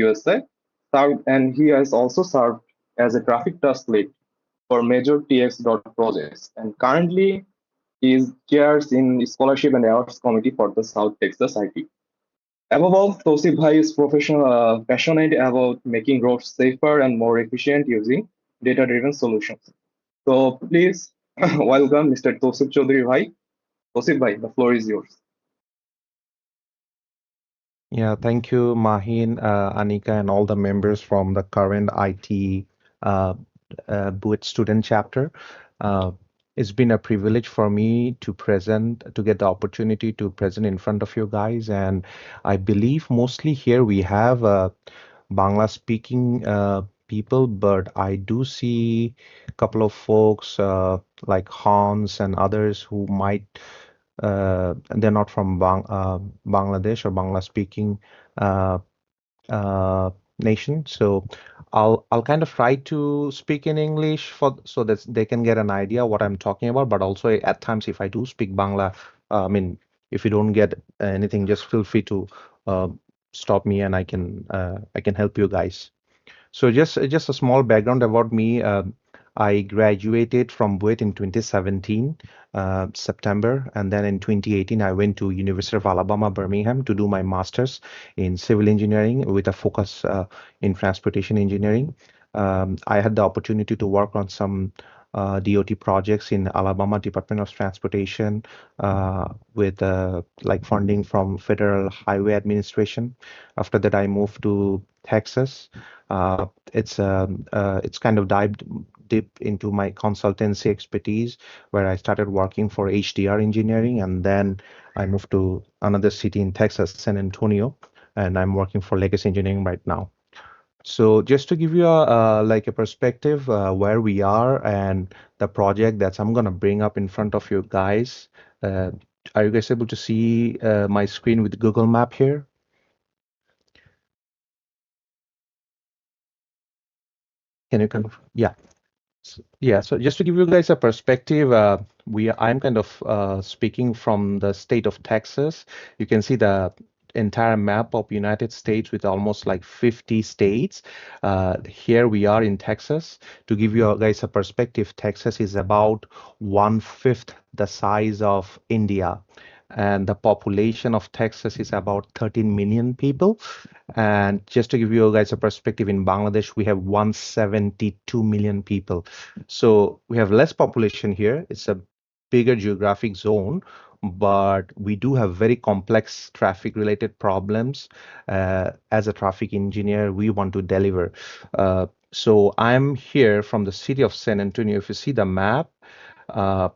USA, and he has also served as a graphic task lead for major TX projects. And currently, he is chairs in Scholarship and Awards Committee for the South Texas IT. Above all, Tausif Bhai is passionate about making roads safer and more efficient using data-driven solutions. So please welcome Mr. Tausif Chaudhary Bhai. Tausif Bhai, the floor is yours. Yeah, thank you, Mahin, Anika, and all the members from the current IT uh, BUET student chapter. Uh, it's been a privilege for me to get the opportunity to present in front of you guys. And I believe mostly here we have Bangla speaking people, but I do see a couple of folks like Hans and others who might they're not from Bangladesh or Bangla speaking uh, nation. So I'll kind of try to speak in English for so that they can get an idea what I'm talking about. But also at times if I do speak Bangla, I mean if you don't get anything, just feel free to uh, stop me and I can help you guys. So just a small background about me. I graduated from BUET in 2017 September, and then in 2018 I went to University of Alabama Birmingham to do my master's in civil engineering with a focus in transportation engineering. I had the opportunity to work on some DOT projects in Alabama Department of Transportation with like funding from Federal Highway Administration. After that, I moved to Texas. It's kind of dived deep into my consultancy expertise, where I started working for HDR Engineering, and then I moved to another city in Texas, San Antonio, and I'm working for Legacy Engineering right now. So just to give you a like a perspective where we are and the project that I'm gonna bring up in front of you guys. Uh, are you guys able to see my screen with Google Map here? Can you kind of, yeah. Yeah, so just to give you guys a perspective, I'm kind of speaking from the state of Texas. You can see the entire map of United States with almost like 50 states. Here we are in Texas. To give you guys a perspective, Texas is about one-fifth the size of India, and the population of Texas is about 13 million people. And just to give you guys a perspective, in Bangladesh, we have 172 million people. So we have less population here. It's a bigger geographic zone, but we do have very complex traffic related problems. As a traffic engineer, we want to deliver. So I'm here from the city of San Antonio. If you see the map, uh,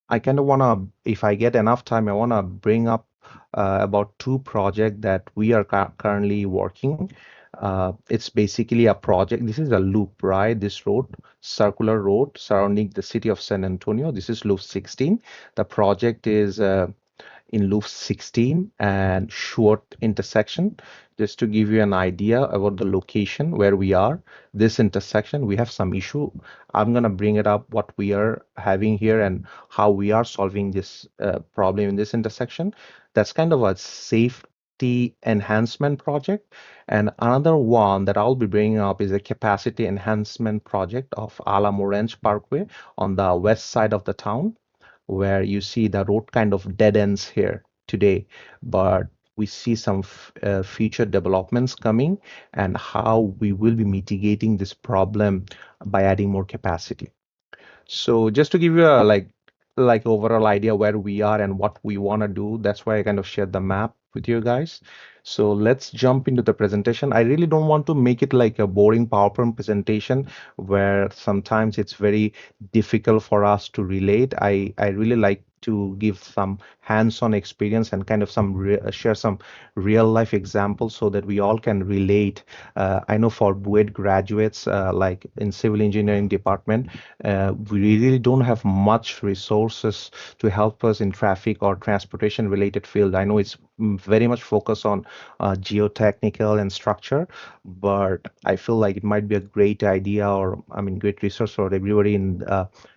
I kind of want to, if I get enough time, I want to bring up about two projects that we are currently working. It's basically a project. This is a loop, right? This road, circular road surrounding the city of San Antonio. This is loop 16. The project is in loop 16 and short intersection. Just to give you an idea about the location where we are, this intersection, we have some issue. I'm going to bring it up what we are having here and how we are solving this problem in this intersection. That's kind of a safety enhancement project. And another one that I'll be bringing up is a capacity enhancement project of Alamo Ranch Parkway on the west side of the town, where you see the road kind of dead ends here today, but we see some future developments coming and how we will be mitigating this problem by adding more capacity. So just to give you a like overall idea where we are and what we want to do, that's why I kind of shared the map with you guys. So let's jump into the presentation. I really don't want to make it like a boring PowerPoint presentation where sometimes it's very difficult for us to relate. I really like to give some hands-on experience and kind of share some real life examples so that we all can relate. I know for BUET graduates, like in civil engineering department, we really don't have much resources to help us in traffic or transportation related field. I know it's very much focused on geotechnical and structure, but I feel like it might be a great idea, or I mean great resource for everybody in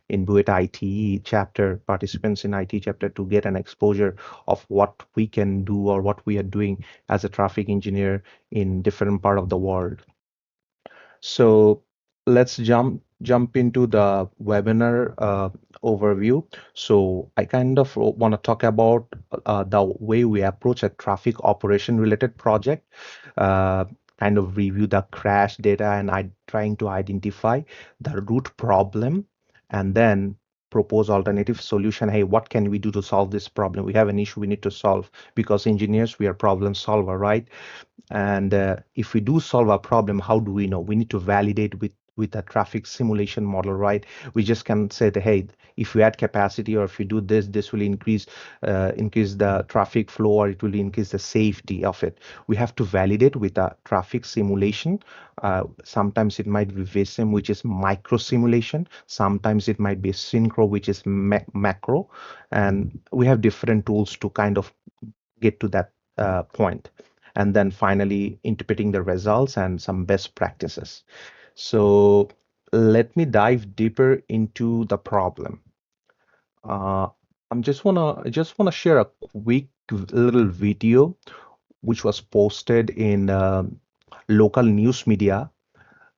in BUET ITE chapter, participants in ITE chapter, to get an exposure of what we can do or what we are doing as a traffic engineer in different part of the world. So let's jump into the webinar overview. So I kind of want to talk about the way we approach a traffic operation related project, kind of review the crash data, and I trying to identify the root problem, and then propose alternative solution. Hey, what can we do to solve this problem? We have an issue we need to solve, because engineers, we are problem solver, right? And if we do solve a problem, how do we know? We need to validate with a traffic simulation model, right? We just can say that, hey, if we add capacity or if we do this, this will increase the traffic flow, or it will increase the safety of it. We have to validate with a traffic simulation. Sometimes it might be Vissim, which is micro simulation. Sometimes it might be synchro, which is macro. And we have different tools to kind of get to that point. And then finally interpreting the results and some best practices. So let me dive deeper into the problem. I just wanna share a quick little video which was posted in local news media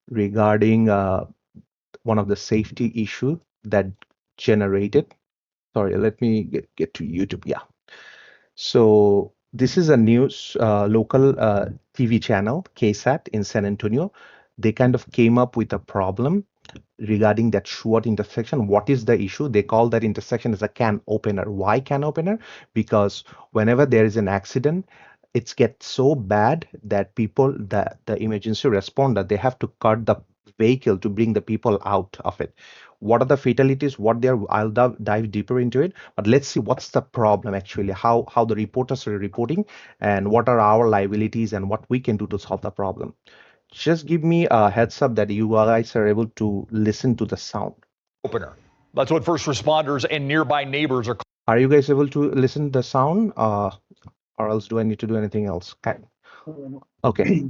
regarding one of the safety issue that generated. Sorry, let me get to YouTube. Yeah. So this is a news local TV channel, KSAT in San Antonio. They kind of came up with a problem regarding that SWOT intersection. What is the issue? They call that intersection as a can opener. Why can opener? Because whenever there is an accident, it gets so bad that the emergency responder, they have to cut the vehicle to bring the people out of it. What are the fatalities? What they are? I'll dive deeper into it. But let's see what's the problem actually. How the reporters are reporting, and what are our liabilities, and what we can do to solve the problem. Just give me a heads up that you guys are able to listen to the sound. Opener. That's what first responders and nearby neighbors are. Are you guys able to listen to the sound? Or else do I need to do anything else? Okay.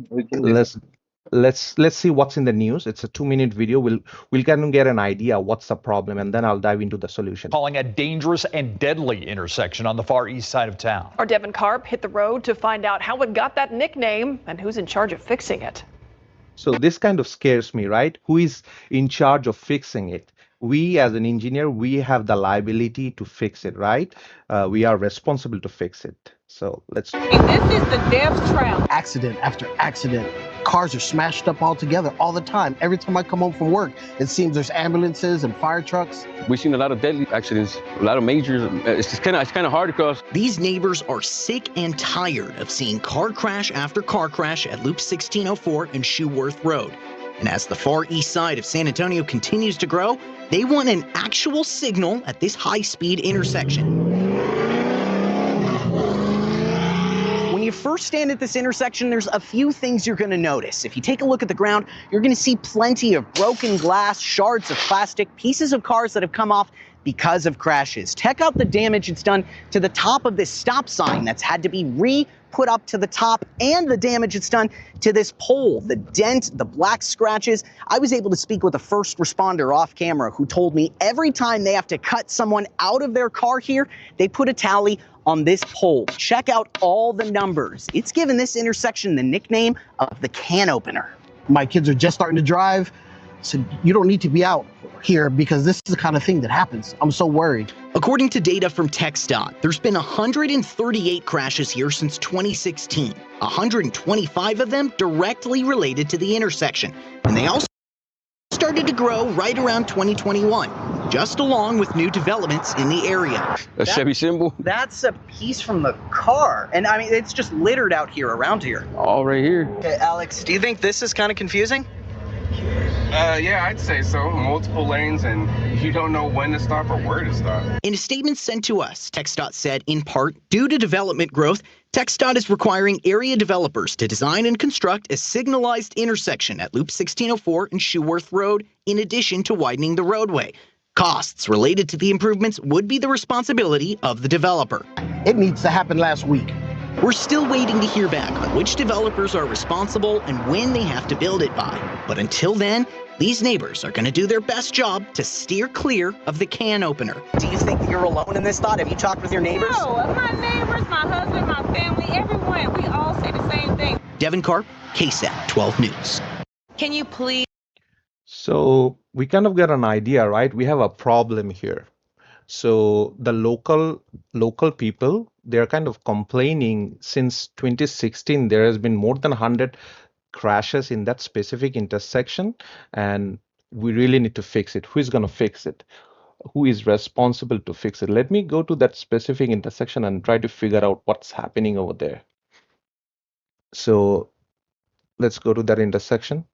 Let's see what's in the news. It's a 2-minute video. We'll kind of get an idea what's the problem, and then I'll dive into the solution. Calling a dangerous and deadly intersection on the far east side of town. Our Devin Karp hit the road to find out how it got that nickname and who's in charge of fixing it. So this kind of scares me, right? Who is in charge of fixing it? We as an engineer, we have the liability to fix it, right? We are responsible to fix it. So let's. This is the death trap. Accident after accident. Cars are smashed up all together all the time. Every time I come home from work, it seems there's ambulances and fire trucks. We've seen a lot of deadly accidents, a lot of majors. It's kind of hard because these neighbors are sick and tired of seeing car crash after car crash at Loop 1604 and Shoeworth Road. And as the far east side of San Antonio continues to grow, they want an actual signal at this high-speed intersection. When you first stand at this intersection, there's a few things you're going to notice. If you take a look at the ground, you're going to see plenty of broken glass, shards of plastic, pieces of cars that have come off because of crashes. Check out the damage it's done to the top of this stop sign that's had to be re-put up to the top, and the damage it's done to this pole, the dent, the black scratches. I was able to speak with a first responder off camera who told me every time they have to cut someone out of their car here, they put a tally on this pole. Check out all the numbers. It's given this intersection the nickname of the can opener. My kids are just starting to drive, so you don't need to be out here because this is the kind of thing that happens. I'm so worried. According to data from TxDOT, there's been 138 crashes here since 2016. 125 of them directly related to the intersection. And they also started to grow right around 2021, just along with new developments in the area. A Chevy symbol. That's a piece from the car. And I mean, it's just littered out here around here. All right here. Okay, Alex, do you think this is kind of confusing? Yeah, I'd say so. Multiple lanes, and you don't know when to stop or where to stop. In a statement sent to us, TxDOT said, in part, due to development growth, TxDOT is requiring area developers to design and construct a signalized intersection at Loop 1604 and Shoeworth Road, in addition to widening the roadway. Costs related to the improvements would be the responsibility of the developer. It needs to happen last week. We're still waiting to hear back on which developers are responsible and when they have to build it by. But until then, these neighbors are going to do their best job to steer clear of the can opener. Do you think that you're alone in this thought? Have you talked with your neighbors? No, my neighbors, my husband, my family, everyone, we all say the same thing. Devin Karp, KSAT 12 News. Can you please? So we kind of get an idea, right? We have a problem here. So the local people, they're kind of complaining since 2016. There has been more than 100 crashes in that specific intersection, and we really need to fix it. Who is going to fix it? Who is responsible to fix it? Let me go to that specific intersection and try to figure out what's happening over there. So let's go to that intersection.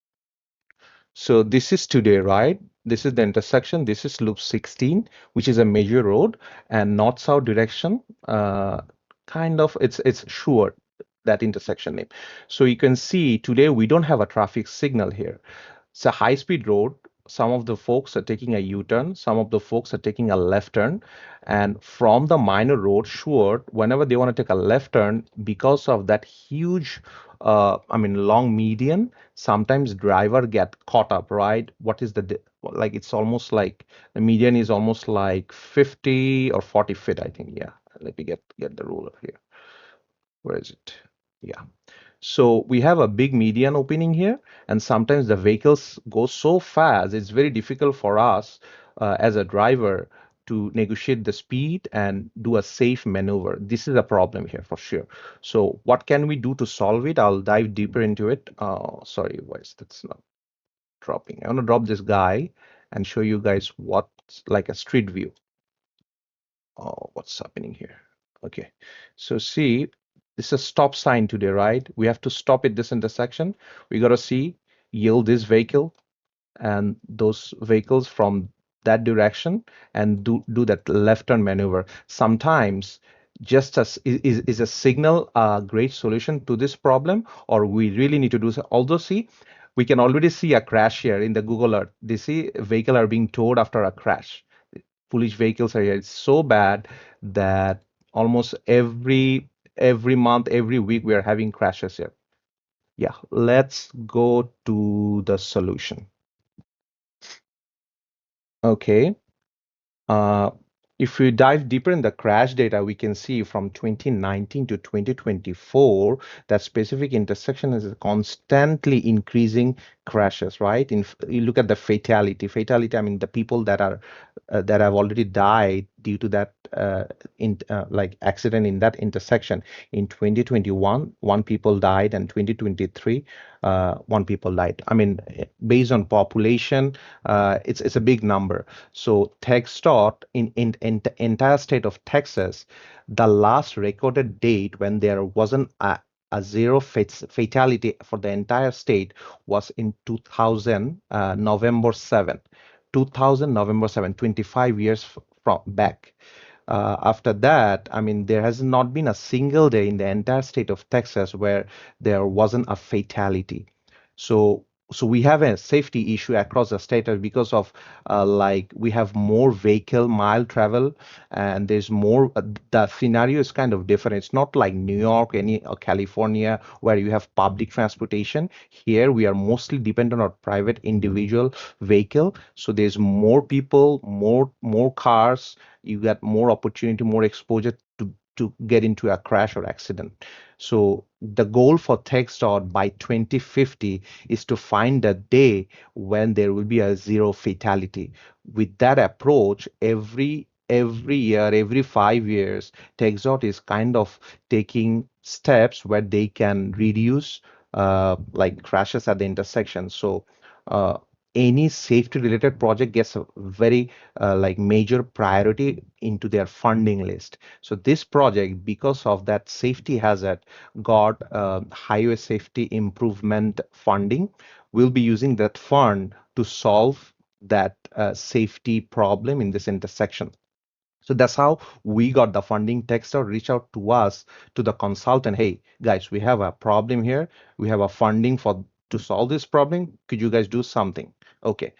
So this is today, right? This is the intersection. This is loop 16, which is a major road, and north-south direction. Kind of, it's sure that intersection name. So you can see today we don't have a traffic signal here. It's a high-speed road. Some of the folks are taking a U-turn. Some of the folks are taking a left turn. And from the minor road, sure, whenever they want to take a left turn, because of that huge, long median, sometimes driver get caught up, right? What is the, like, it's almost like the median is almost like 50 or 40 feet, I think. Yeah, let me get the ruler here. Where is it? Yeah. So we have a big median opening here, and sometimes the vehicles go so fast, it's very difficult for us as a driver to negotiate the speed and do a safe maneuver. This is a problem here for sure. So what can we do to solve it? I'll dive deeper into it. Sorry, why is that's not dropping? I want to drop this guy and show you guys what's like a street view. Oh, what's happening here? Okay, so see, this is a stop sign today, right? We have to stop at this intersection. We got to see, yield this vehicle and those vehicles from that direction and do that left turn maneuver. Sometimes just as is a signal a great solution to this problem, or we really need to do so. Although see, we can already see a crash here in the Google Earth. They see vehicle are being towed after a crash. Foolish vehicles are here. It's so bad that almost every month, every week, we are having crashes here. Yeah, let's go to the solution. Okay. Uh, if we dive deeper in the crash data, we can see from 2019 to 2024 that specific intersection is constantly increasing crashes, right? You look at the fatality. Fatality, I mean the people that are that have already died due to that like accident in that intersection. In 2021, one people died, and 2023, one people died. I mean, based on population, it's a big number. So TxDOT in the entire state of Texas, the last recorded date when there wasn't a zero fatality for the entire state was in 2000 November 7. 2000 November 7, 25 years from back. After that, I mean, there has not been a single day in the entire state of Texas where there wasn't a fatality. So, so we have a safety issue across the state because of like we have more vehicle mile travel, and there's more. The scenario is kind of different. It's not like New York, any California, where you have public transportation. Here we are mostly dependent on private individual vehicle. So there's more people, more cars. You get more opportunity, more exposure to get into a crash or accident. So the goal for TxDOT by 2050 is to find a day when there will be a zero fatality. With that approach, every year, every 5 years, TxDOT is kind of taking steps where they can reduce like crashes at the intersection. So uh, any safety related project gets a very like major priority into their funding list. So this project, because of that safety hazard, got highway safety improvement funding. We'll be using that fund to solve that safety problem in this intersection. So that's how we got the funding. TxDOT reach out to us, to the consultant. Hey, guys, we have a problem here. We have a funding for to solve this problem. Could you guys do something? Okay.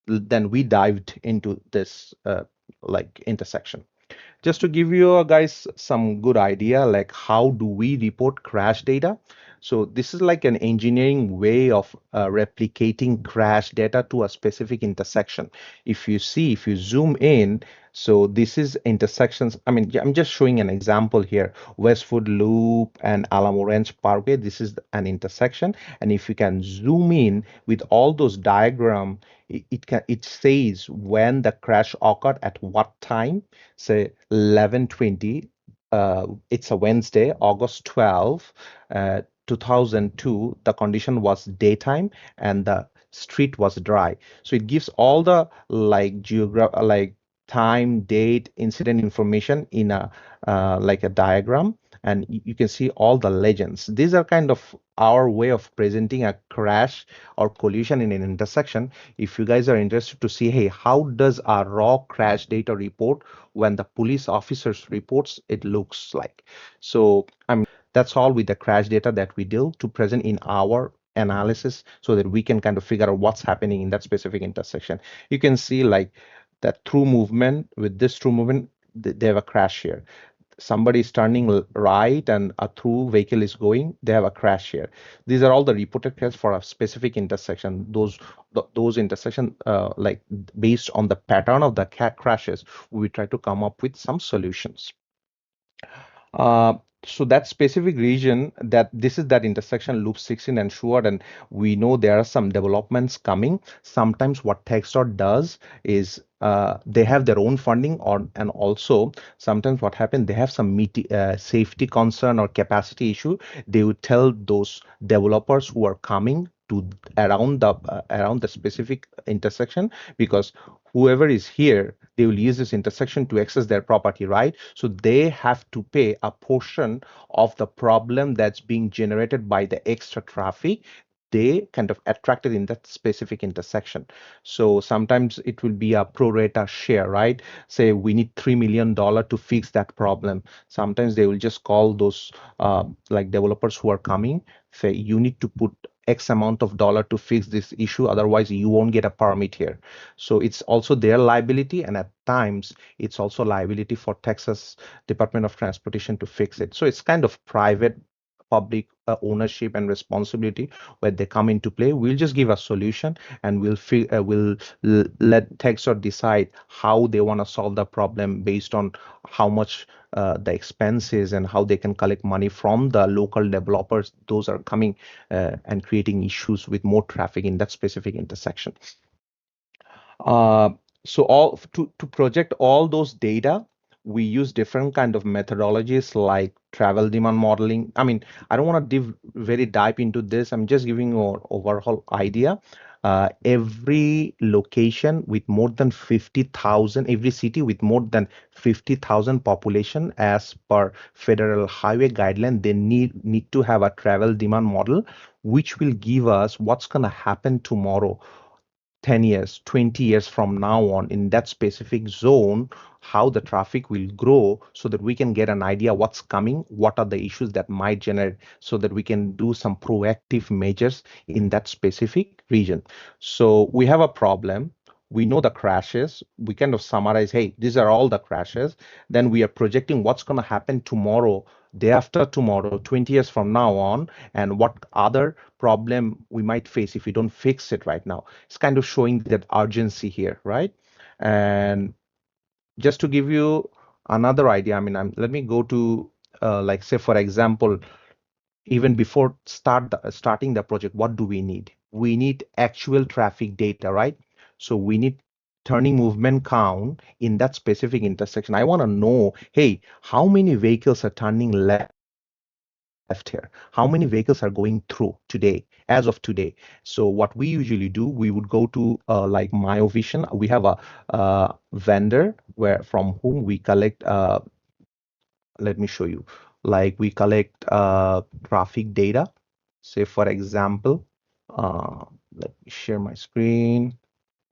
Then we dived into this like intersection. just to give you guys some good idea, like how do we report crash data? So this is like an engineering way of replicating crash data to a specific intersection. If you see, if you zoom in, so this is intersections. I mean, I'm just showing an example here. Westwood Loop and Alamo Ranch Parkway. This is an intersection, and if you can zoom in with all those diagram, it says when the crash occurred at what time. Say 11:20. It's a Wednesday, August 12, 2002. The condition was daytime and the street was dry. So it gives all the like time, date, incident information in a like a diagram, and you can see all the legends. These are kind of our way of presenting a crash or collision in an intersection. If you guys are interested to see, hey, how does a raw crash data report when the police officers reports it looks like? So I mean, that's all with the crash data that we deal to present in our analysis so that we can kind of figure out what's happening in that specific intersection. You can see like that through movement, with this through movement, they have a crash here. Somebody is turning right and a through vehicle is going, they have a crash here. These are all the reported crashes for a specific intersection. Those intersection, like based on the pattern of the crashes, we try to come up with some solutions. Uh, so that specific region, that this is that intersection, loop 16 and Shuard, and we know there are some developments coming. Sometimes what TechStart does is they have their own funding, and also sometimes what happens, they have some safety concern or capacity issue. They would tell those developers who are coming to around the specific intersection, because whoever is here, they will use this intersection to access their property, right? So they have to pay a portion of the problem that's being generated by the extra traffic they kind of attracted in that specific intersection. So sometimes it will be a pro rata share, right? Say we need $3 million to fix that problem. Sometimes they will just call those like developers who are coming, say you need to put X amount of dollar to fix this issue, otherwise you won't get a permit here. So it's also their liability, and at times it's also liability for Texas Department of Transportation to fix it. So it's kind of private public ownership and responsibility where they come into play. We'll just give a solution, and let Texas decide how they want to solve the problem based on how much the expenses and how they can collect money from the local developers. Those are coming and creating issues with more traffic in that specific intersection. Uh, so all to project all those data, we use different kind of methodologies like travel demand modeling. I mean, I don't want to dive very deep into this. I'm just giving you an overall idea. Every location with more than 50,000, every city with more than 50,000 population, as per federal highway guideline, they need to have a travel demand model, which will give us what's going to happen tomorrow, 10 years, 20 years from now on in that specific zone, how the traffic will grow, so that we can get an idea what's coming, what are the issues that might generate, so that we can do some proactive measures in that specific region. So we have a problem. We know the crashes. We kind of summarize, hey, these are all the crashes. Then we are projecting what's going to happen tomorrow, day after tomorrow, 20 years from now on, and what other problem we might face if we don't fix it right now. It's kind of showing that urgency here, right? And just to give you another idea, I mean, let me go to like say for example, even before starting the project, what do we need? We need actual traffic data, right? So we need turning movement count in that specific intersection. I want to know, hey, how many vehicles are turning left here? How many vehicles are going through today, as of today? So what we usually do, we would go to like MyoVision. We have a vendor where from whom we collect. Let me show you. Like we collect traffic data. Say for example, let me share my screen.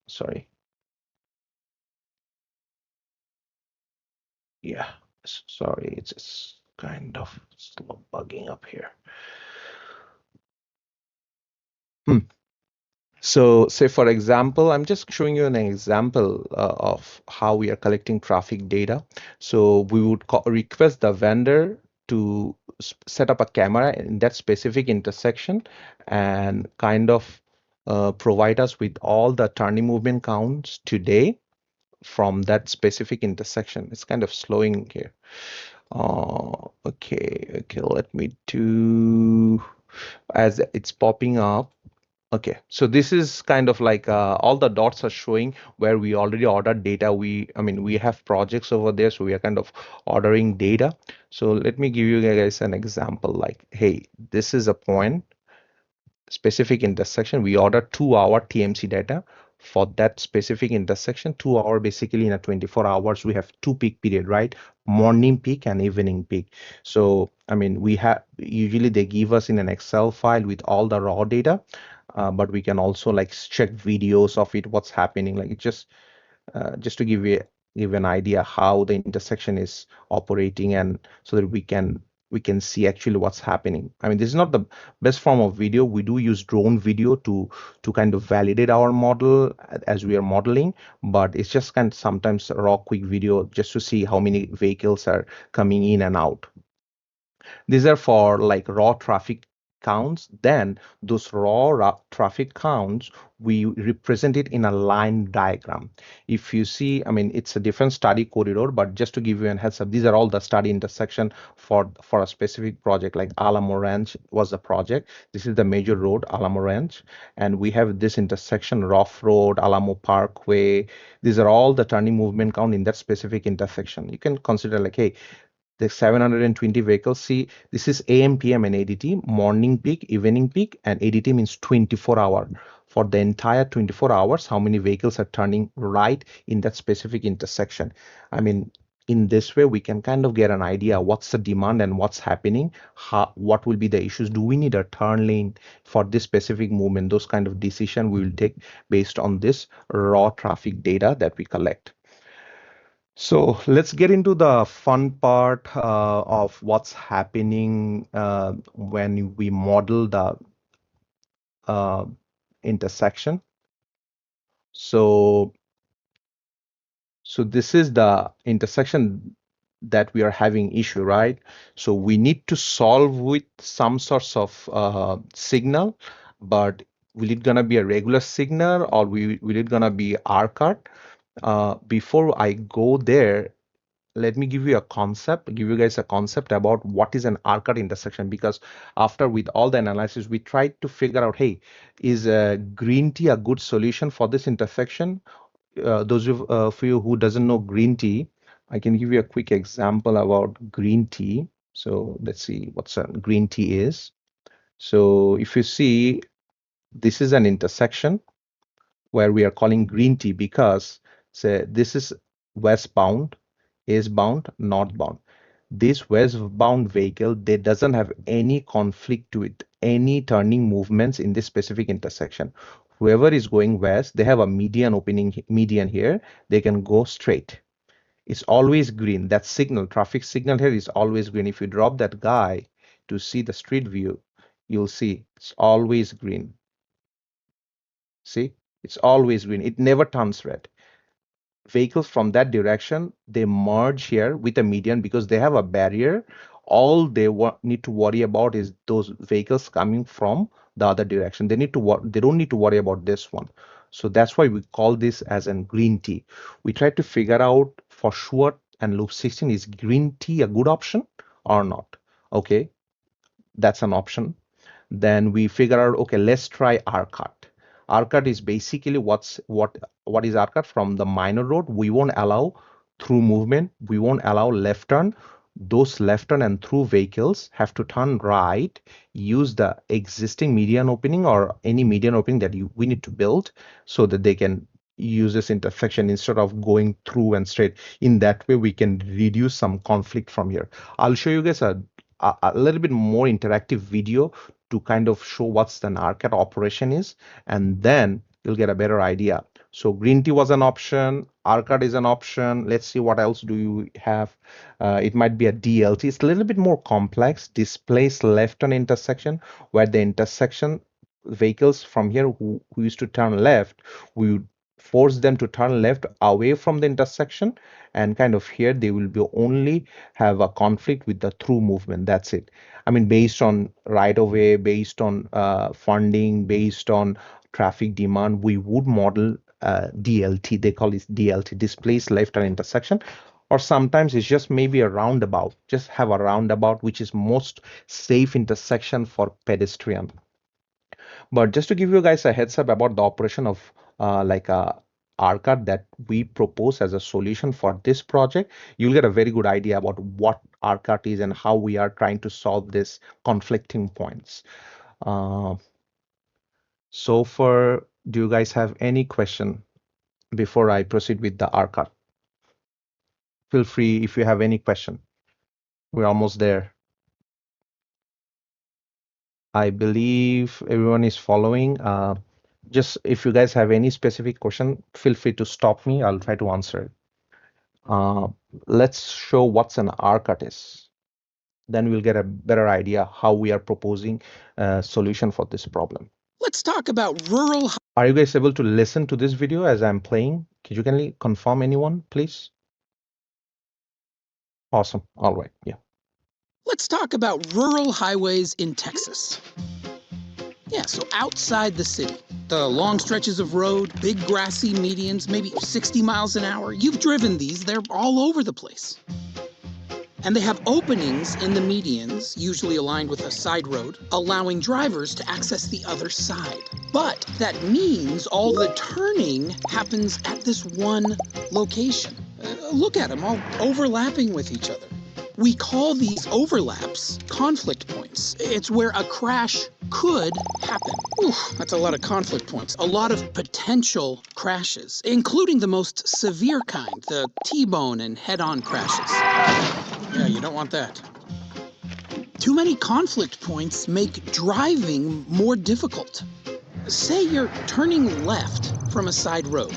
Sorry. Yeah. Sorry, it's kind of slow bugging up here. Hmm. So say, for example, I'm just showing you an example of how we are collecting traffic data. So we would request the vendor to set up a camera in that specific intersection and kind of provide us with all the turning movement counts today from that specific intersection. It's kind of slowing here. Okay, let me do, as it's popping up. Okay, so this is kind of like all the dots are showing where we already ordered data. I mean, we have projects over there, so we are kind of ordering data. So let me give you guys an example. Like, hey, this is a point, specific intersection. We order 2 hour TMC data for that specific intersection. 2 hour basically in a 24 hours. We have two peak period, right? Morning peak and evening peak. So I mean, we have usually they give us in an Excel file with all the raw data, but we can also like check videos of it, what's happening. Like it just to give an idea how the intersection is operating, and so that we can see actually what's happening. I mean, this is not the best form of video. We do use drone video to kind of validate our model as we are modeling, but it's just kind of sometimes raw quick video just to see how many vehicles are coming in and out. These are for like raw traffic counts. Then those raw traffic counts, we represent it in a line diagram. If you see, I mean, it's a different study corridor, but just to give you an heads up, these are all the study intersection for a specific project. Like Alamo Ranch was the project. This is the major road, Alamo Ranch, and we have this intersection, Rough Road, Alamo Parkway. These are all the turning movement count in that specific intersection. You can consider like, hey, the 720 vehicles. See, this is AM, PM, and ADT, morning peak, evening peak, and ADT means 24-hour. For the entire 24 hours, how many vehicles are turning right in that specific intersection? I mean, in this way, we can kind of get an idea what's the demand and what's happening, what will be the issues. Do we need a turn lane for this specific movement? Those kind of decision we will take based on this raw traffic data that we collect. So let's get into the fun part of what's happening when we model the uh, intersection. So, so this is the intersection that we are having issue, right? So we need to solve with some sorts of signal, but will it gonna be a regular signal or will it gonna be R-cut? Before I go there, let me give you guys a concept about what is an R-cut intersection, because after with all the analysis we tried to figure out, hey, is green tea a good solution for this intersection? Those of you who doesn't know green tea, I can give you a quick example about green tea. So let's see what's a green tea is. So if you see, this is an intersection where we are calling green tea because, say, this is westbound, eastbound, northbound. This westbound vehicle, they doesn't have any conflict with any turning movements in this specific intersection. Whoever is going west, they have a median here, they can go straight. It's always green. That signal, traffic signal here is always green. If you drop that guy to see the street view, you'll see it's always green. See, it's always green. It never turns red. Vehicles from that direction, they merge here with a median because they have a barrier. All they need to worry about is those vehicles coming from the other direction. They don't need to worry about this one. So that's why we call this as a green tea. We try to figure out for sure, and loop 16, is green tea a good option or not? Okay, that's an option. Then we figure out, okay, let's try R-cut. R-cut is basically what is R-cut? From the minor road, we won't allow through movement, we won't allow left turn. Those left turn and through vehicles have to turn right, use the existing median opening or any median opening that we need to build so that they can use this intersection instead of going through and straight. In that way, we can reduce some conflict from here. I'll show you guys a little bit more interactive video to kind of show what's an R-cut operation is, and then you'll get a better idea. So green tea was an option, R-cut is an option. Let's see what else do you have. It might be a DLT. It's a little bit more complex. Displaced left turn intersection, where the intersection vehicles from here who used to turn left, we would force them to turn left away from the intersection, and kind of here they will be only have a conflict with the through movement. That's it. I mean, based on right of way, based on funding, based on traffic demand, we would model DLT. They call it DLT, displaced left turn intersection. Or sometimes it's just maybe a roundabout. Just have a roundabout, which is most safe intersection for pedestrian. But just to give you guys a heads up about the operation of like a RCAD that we propose as a solution for this project, you'll get a very good idea about what RCAD is and how we are trying to solve this conflicting points. Uh, so far, do you guys have any question before I proceed with the RCAD? Feel free if you have any question. We're almost there. I believe everyone is following. Just if you guys have any specific question, feel free to stop me. I'll try to answer it. Let's show what's an RCAT is. Then we'll get a better idea how we are proposing a solution for this problem. Let's talk about rural. Are you guys able to listen to this video as I'm playing? Could you kindly confirm anyone, please? Awesome. All right. Yeah. Let's talk about rural highways in Texas. Yeah, so outside the city, the long stretches of road, big grassy medians, maybe 60 miles an hour. You've driven these, they're all over the place. And they have openings in the medians, usually aligned with a side road, allowing drivers to access the other side. But that means all the turning happens at this one location. Look at them, all overlapping with each other. We call these overlaps conflict points. It's where a crash could happen. Oof, that's a lot of conflict points. A lot of potential crashes, including the most severe kind, the T-bone and head-on crashes. Yeah, you don't want that. Too many conflict points make driving more difficult. Say you're turning left from a side road.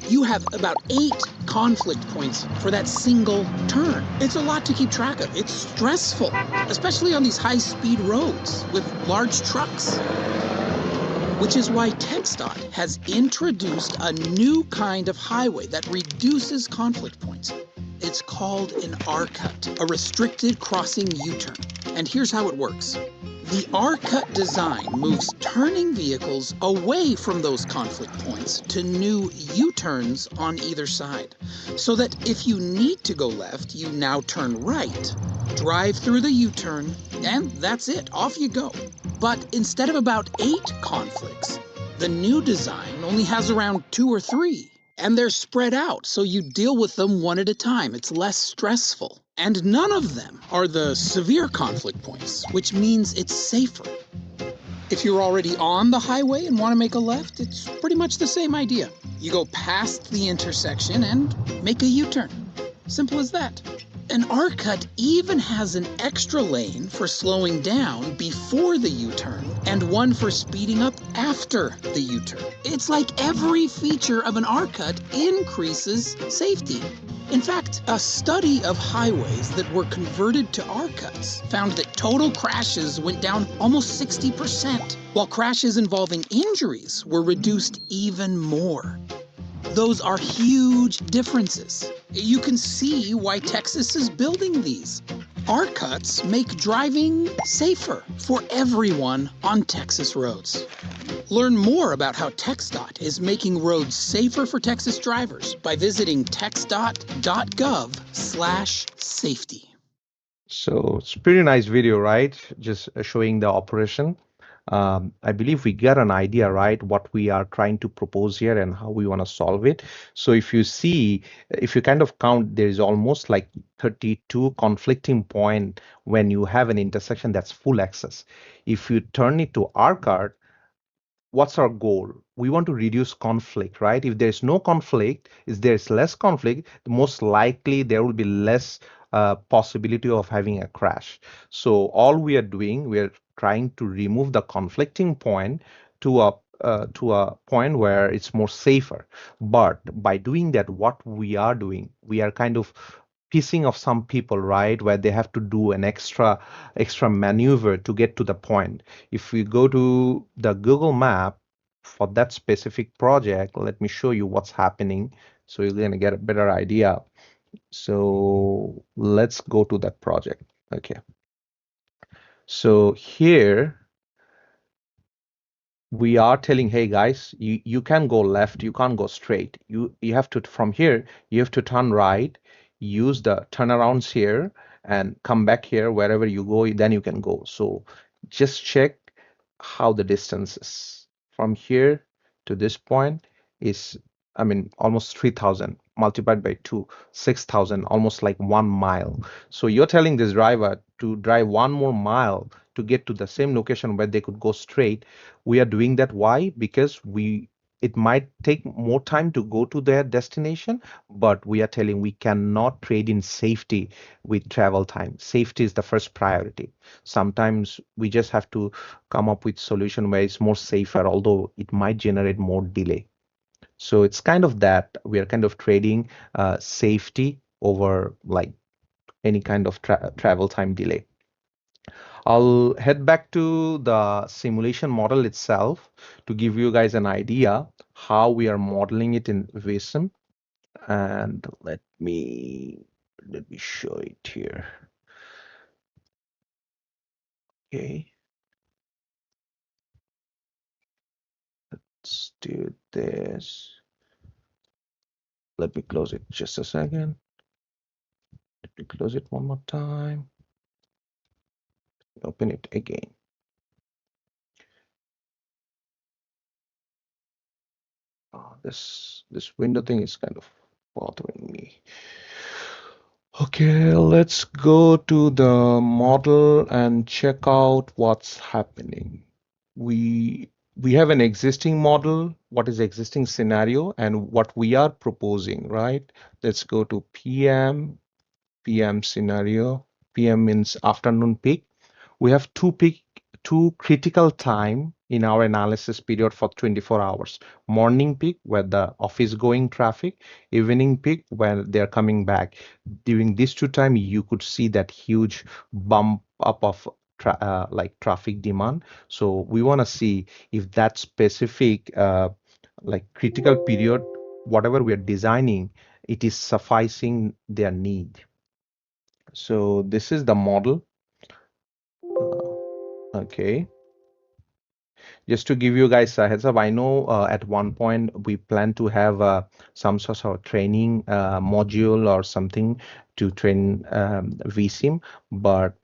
You have about 8 conflict points for that single turn. It's a lot to keep track of. It's stressful, especially on these high-speed roads with large trucks. Which is why TxDOT has introduced a new kind of highway that reduces conflict points. It's called an R-cut, a restricted crossing U-turn. And here's how it works. The R-cut design moves turning vehicles away from those conflict points to new U-turns on either side, so that if you need to go left, you now turn right, drive through the U-turn, and that's it, off you go. But instead of about 8 conflicts, the new design only has around 2 or 3. And they're spread out, so you deal with them one at a time. It's less stressful. And none of them are the severe conflict points, which means it's safer. If you're already on the highway and want to make a left, it's pretty much the same idea. You go past the intersection and make a U-turn. Simple as that. An R-cut even has an extra lane for slowing down before the U-turn and one for speeding up after the U-turn. It's like every feature of an R-cut increases safety. In fact, a study of highways that were converted to R-cuts found that total crashes went down almost 60%, while crashes involving injuries were reduced even more. Those are huge differences. You can see why Texas is building these. R-cuts make driving safer for everyone on Texas roads. Learn more about how TxDOT is making roads safer for Texas drivers by visiting texdot.gov/safety. So it's pretty nice video, right? Just showing the operation. I believe we get an idea, right, what we are trying to propose here and how we want to solve it. So if you see, if you kind of count, there is almost like 32 conflicting point when you have an intersection that's full access. If you turn it to R-card, what's our goal? We want to reduce conflict, right? If there's no conflict, if there's less conflict, most likely there will be less possibility of having a crash. So all we are doing, we are trying to remove the conflicting point to a point where it's more safer. But by doing that, what we are doing, we are kind of piecing of some people, right, where they have to do an extra maneuver to get to the point. If we go to the Google map for that specific project, let me show you what's happening so you're going to get a better idea. So let's go to that project. Okay, so here we are telling, hey guys, you can go left, you can't go straight. You have to, from here you have to turn right, use the turnarounds here, and come back here. Wherever you go, then you can go. So just check how the distance is from here to this point is, I mean, almost 3,000 multiplied by 2, 6,000, almost like 1 mile. So you're telling this driver to drive 1 more mile to get to the same location where they could go straight. We are doing that. Why? Because it might take more time to go to their destination, but we are telling we cannot trade in safety with travel time. Safety is the first priority. Sometimes we just have to come up with solution where it's more safer, although it might generate more delay. So it's kind of that we are kind of trading safety over like any kind of travel time delay. I'll head back to the simulation model itself to give you guys an idea how we are modeling it in Vissim. And let me show it here. Okay. Let's do this. Let me close it just a second. Let me close it one more time. Open it again. This window thing is kind of bothering me. Okay, let's go to the model and check out what's happening. We have an existing model, what is existing scenario, and what we are proposing, right? Let's go to PM scenario. PM means afternoon peak. We have two critical time in our analysis period for 24 hours. Morning peak where the office going traffic, evening peak when they're coming back. During these two time, you could see that huge bump up of like traffic demand. So we want to see if that specific like critical period, whatever we are designing, it is sufficing their need. So this is the model. Okay. Just to give you guys a heads up, I know at one point we plan to have some sort of training module or something to train Vissim, but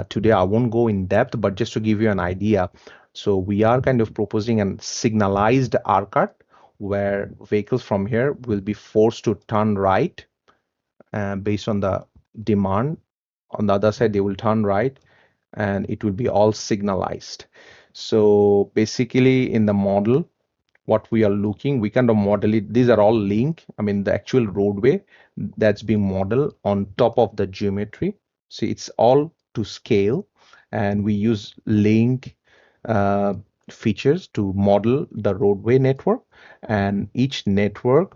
today I won't go in depth, but just to give you an idea. So we are kind of proposing a signalized R-cut where vehicles from here will be forced to turn right based on the demand. On the other side, they will turn right and it will be all signalized. So basically in the model, what we are looking, we kind of model it. These are all link. I mean, the actual roadway that's being modeled on top of the geometry. See, it's all to scale, and we use link uh, features to model the roadway network. And each network,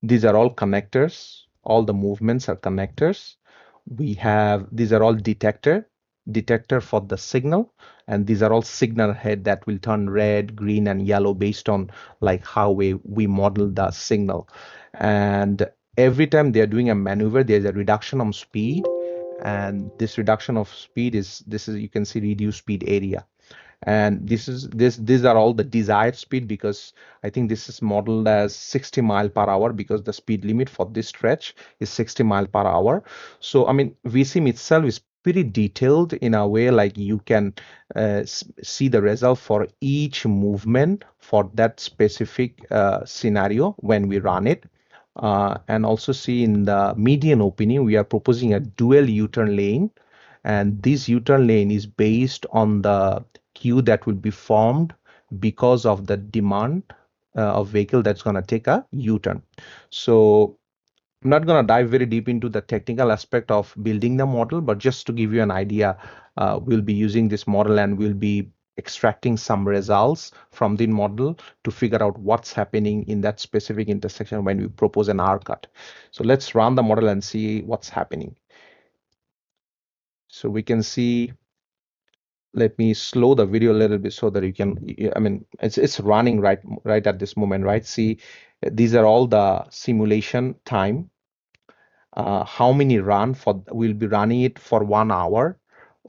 these are all connectors. All the movements are connectors. We have, these are all detector for the signal, and these are all signal head that will turn red, green, and yellow based on like how we model the signal. And every time they're doing a maneuver, there's a reduction of speed, and this reduction of speed is, this is, you can see reduced speed area. And these are all the desired speed, because I think this is modeled as 60 mile per hour, because the speed limit for this stretch is 60 mile per hour. So I mean, Vissim itself is pretty detailed in a way, like you can see the result for each movement for that specific scenario when we run it. And also see in the median opening, we are proposing a dual U-turn lane, and this U-turn lane is based on the queue that will be formed because of the demand of vehicle that's going to take a U-turn. So I'm not going to dive very deep into the technical aspect of building the model, but just to give you an idea, we'll be using this model and we'll be extracting some results from the model to figure out what's happening in that specific intersection when we propose an R cut. So let's run the model and see what's happening. So we can see, let me slow the video a little bit so that you can, I mean, it's running right at this moment, right? See, these are all the simulation time. How many run for, we'll be running it for 1 hour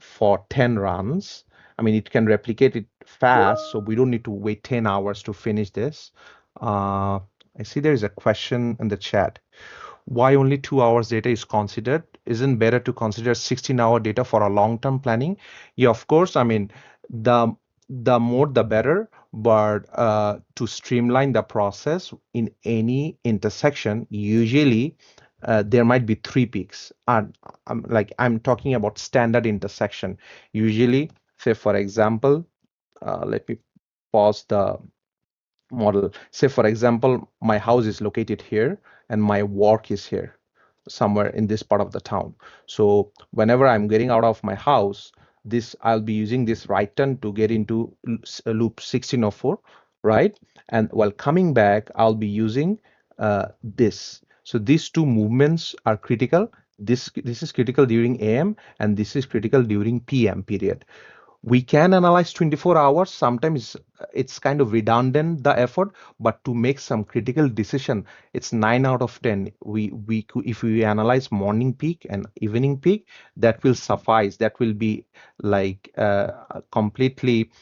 for 10 runs. I mean, it can replicate it fast, so we don't need to wait 10 hours to finish this. I see there is a question in the chat. Why only 2 hours data is considered? Isn't better to consider 16-hour data for a long-term planning? Yeah, of course. I mean, the more the better, but to streamline the process in any intersection, usually there might be 3 peaks. And I'm talking about standard intersection. Usually, say for example, let me pause the model. Say for example, my house is located here and my work is here, somewhere in this part of the town. So whenever I'm getting out of my house, I'll be using this right turn to get into loop 1604, right? And while coming back, I'll be using this. So these two movements are critical. This is critical during AM and this is critical during PM period. We can analyze 24 hours. Sometimes it's kind of redundant, the effort, but to make some critical decision, it's 9 out of 10. If we analyze morning peak and evening peak, that will suffice. That will be like completely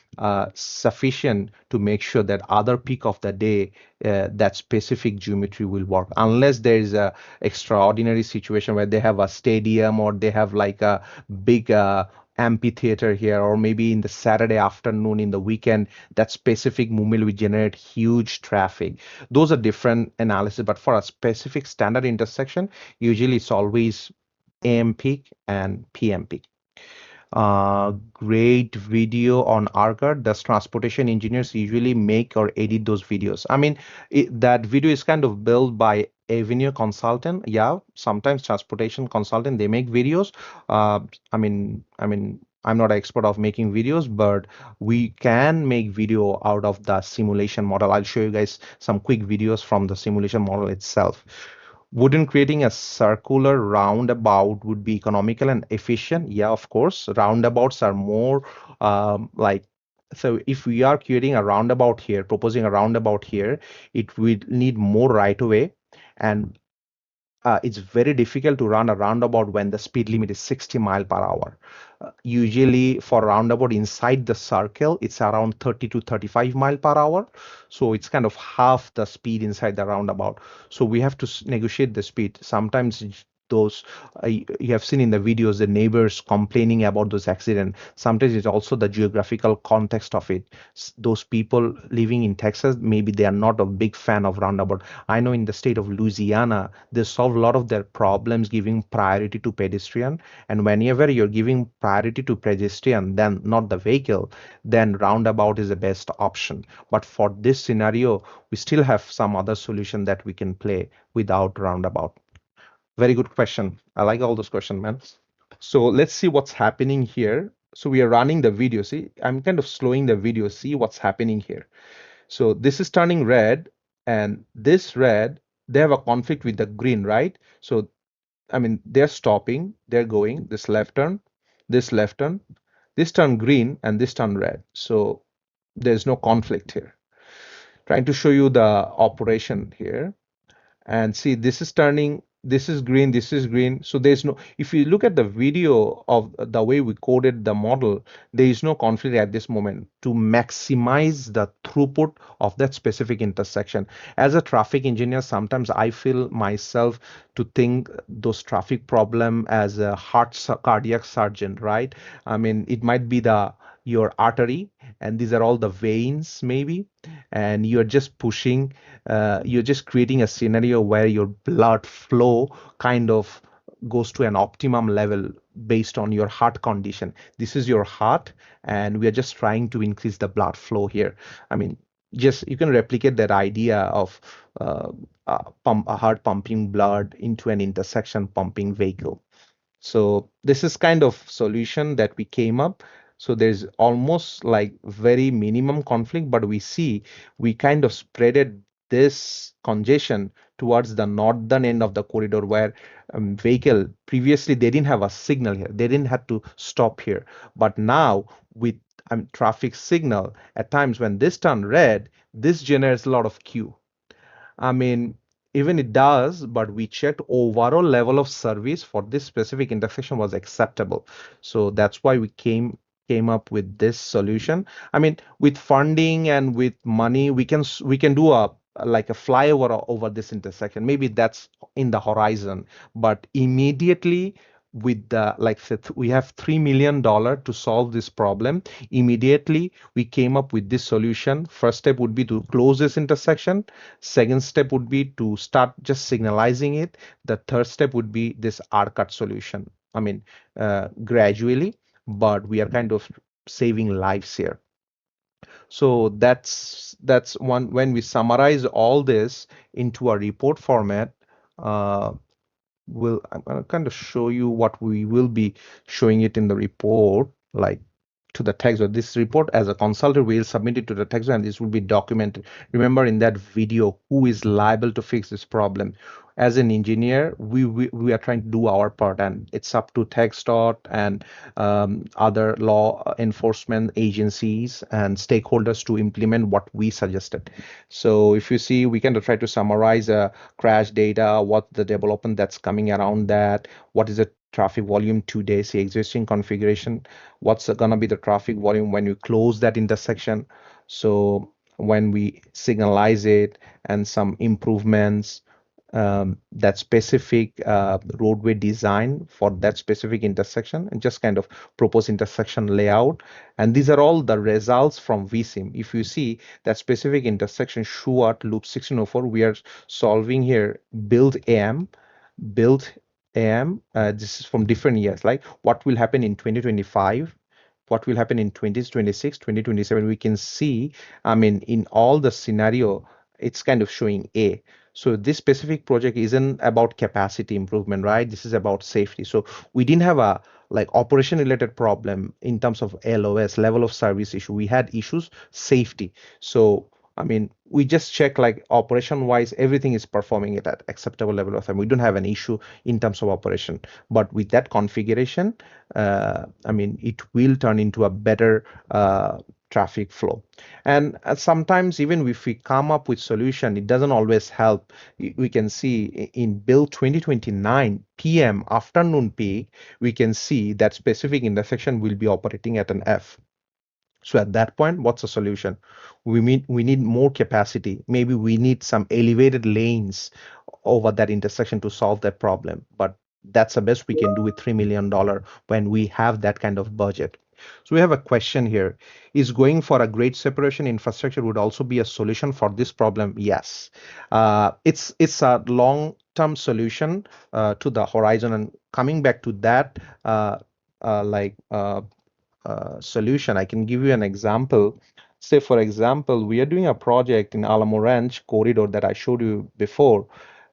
sufficient to make sure that other peak of the day, that specific geometry will work, unless there is a extraordinary situation where they have a stadium or they have like a big amphitheater here, or maybe in the Saturday afternoon, in the weekend, that specific movement will generate huge traffic. Those are different analysis, but for a specific standard intersection, usually it's always AM peak and PM peak. Great video on ARCAD. Does transportation engineers usually make or edit those videos? I mean, that video is kind of built by Avenue consultant. Yeah, sometimes transportation consultant, they make videos. I'm not an expert of making videos, but we can make video out of the simulation model. I'll show you guys some quick videos from the simulation model itself. Wouldn't creating a circular roundabout would be economical and efficient? Yeah, of course. Roundabouts are more so if we are creating a roundabout here, proposing a roundabout here, it would need more right of way, and it's very difficult to run a roundabout when the speed limit is 60 mile per hour. Usually for roundabout inside the circle, it's around 30 to 35 mile per hour. So it's kind of half the speed inside the roundabout. So we have to negotiate the speed. Sometimes those you have seen in the videos, the neighbors complaining about those accidents. Sometimes it's also the geographical context of it. Those people living in Texas, maybe they are not a big fan of roundabout. I know in the state of Louisiana, they solve a lot of their problems giving priority to pedestrian. And whenever you're giving priority to pedestrian, then not the vehicle, then roundabout is the best option. But for this scenario, we still have some other solution that we can play without roundabout. Very good question. I like all those questions, man. So let's see what's happening here. So we are running the video. See, I'm kind of slowing the video. See what's happening here. So this is turning red, and this red, they have a conflict with the green, right? So, I mean, they're stopping, they're going, this left turn, this left turn, this turn green, and this turn red. So there's no conflict here. Trying to show you the operation here. And see, this is turning, this is green, this is green. So there's no, if you look at the video of the way we coded the model, there is no conflict at this moment to maximize the throughput of that specific intersection. As a traffic engineer, sometimes I feel myself to think those traffic problem as a cardiac surgeon, right? I mean, it might be your artery, and these are all the veins maybe, and you're just pushing, you're just creating a scenario where your blood flow kind of goes to an optimum level based on your heart condition. This is your heart, and we are just trying to increase the blood flow here. I mean, just you can replicate that idea of a heart pumping blood into an intersection pumping vehicle. So this is kind of solution that we came up. So there's almost like very minimum conflict, but we kind of spreaded this congestion towards the northern end of the corridor where vehicle previously they didn't have a signal here. They didn't have to stop here. But now with traffic signal, at times when this turn red, this generates a lot of queue. I mean, even it does, but we checked overall level of service for this specific intersection was acceptable. So that's why we came up with this solution. I mean, with funding and with money, we can do a like a flyover over this intersection. Maybe that's in the horizon, but immediately with the like we have $3 million to solve this problem. Immediately we came up with this solution. First step would be to close this intersection. Second step would be to start just signalizing it. The third step would be this R-cut solution. I mean, gradually, but we are kind of saving lives here. So that's one. When we summarize all this into a report format, I'm going to kind of show you what we will be showing it in the report, like to the text. Or this report as a consultant will submit it to the text, and this will be documented. Remember in that video who is liable to fix this problem. As an engineer, we are trying to do our part, and it's up to TxDOT and other law enforcement agencies and stakeholders to implement what we suggested. So if you see, we can try to summarize crash data, what the development that's coming around that, what is the traffic volume today, see existing configuration, what's gonna be the traffic volume when you close that intersection. So when we signalize it and some improvements, that specific roadway design for that specific intersection, and just kind of propose intersection layout. And these are all the results from Vissim. If you see that specific intersection, Shuart Loop 1604, we are solving here build AM, build AM. This is from different years, like what will happen in 2025, what will happen in 2026, 2027. We can see, I mean, in all the scenario, it's kind of showing A. So this specific project isn't about capacity improvement, right? This is about safety. So we didn't have a like operation related problem in terms of LOS, level of service issue. We had issues, safety. So I mean, we just check like operation wise, everything is performing it at acceptable level of time. We don't have an issue in terms of operation. But with that configuration, I mean, it will turn into a better traffic flow. And sometimes even if we come up with solution, it doesn't always help. We can see in Bill 2029 PM afternoon peak, we can see that specific intersection will be operating at an F. So at that point, what's the solution? We need more capacity. Maybe we need some elevated lanes over that intersection to solve that problem. But that's the best we can do with $3 million when we have that kind of budget. So we have a question here. Is going for a grade separation infrastructure would also be a solution for this problem? Yes. It's a long-term solution to the horizon. And coming back to that, like solution. I can give you an example. Say, for example, we are doing a project in Alamo Ranch corridor that I showed you before.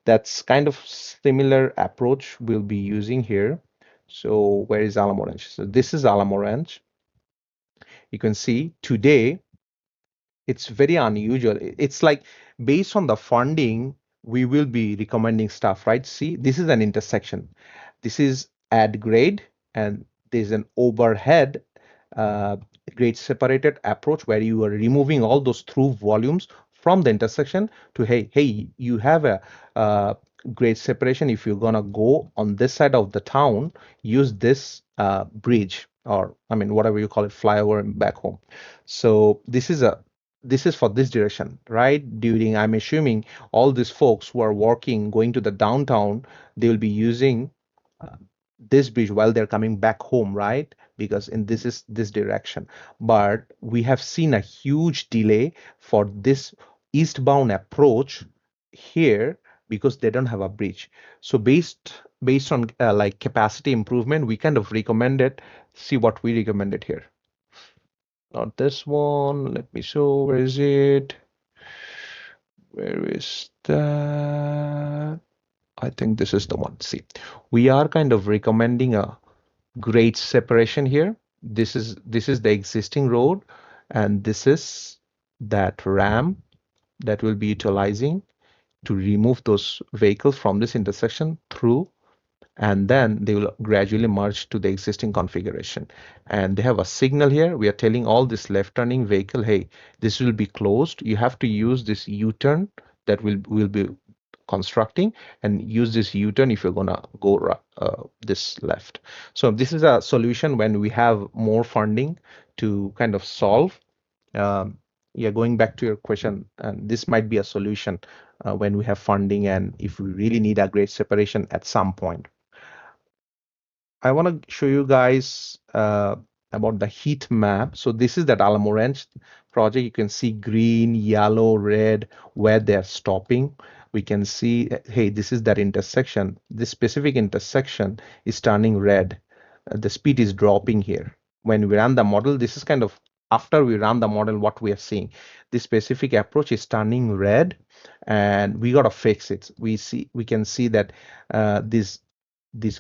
That's kind of similar approach we'll be using here. So where is Alamo Ranch? So this is Alamo Ranch. You can see today it's very unusual. It's like based on the funding, we will be recommending stuff, right? See, this is an intersection. This is add grade, and there's an overhead uh, grade separated approach where you are removing all those through volumes from the intersection to hey, you have a grade separation. If you're gonna go on this side of the town, use this bridge, or I mean whatever you call it, flyover and back home. So this is for this direction, right? During, I'm assuming all these folks who are working, going to the downtown, they will be using uh, this bridge while they're coming back home, right? Because in this is this direction. But we have seen a huge delay for this eastbound approach here because they don't have a bridge. So based on like capacity improvement, we kind of recommended, see what we recommended here. Not this one. Let me show. Where is it? Where is that? I think this is the one. See, we are kind of recommending a grade separation here. This is the existing road, and this is that ramp that will be utilizing to remove those vehicles from this intersection through, and then they will gradually merge to the existing configuration. And they have a signal here. We are telling all this left turning vehicle, hey, this will be closed. You have to use this U-turn that will be constructing, and use this U-turn if you're gonna go this left. So this is a solution when we have more funding to kind of solve. Yeah, going back to your question, and this might be a solution when we have funding and if we really need a grade separation at some point. I want to show you guys about the heat map. So this is that Alamo Ranch project. You can see green, yellow, red, where they're stopping. We can see, hey, this is that intersection. This specific intersection is turning red. The speed is dropping here. When we run the model, this is kind of after we run the model, what we are seeing. This specific approach is turning red, and we got to fix it. We can see that this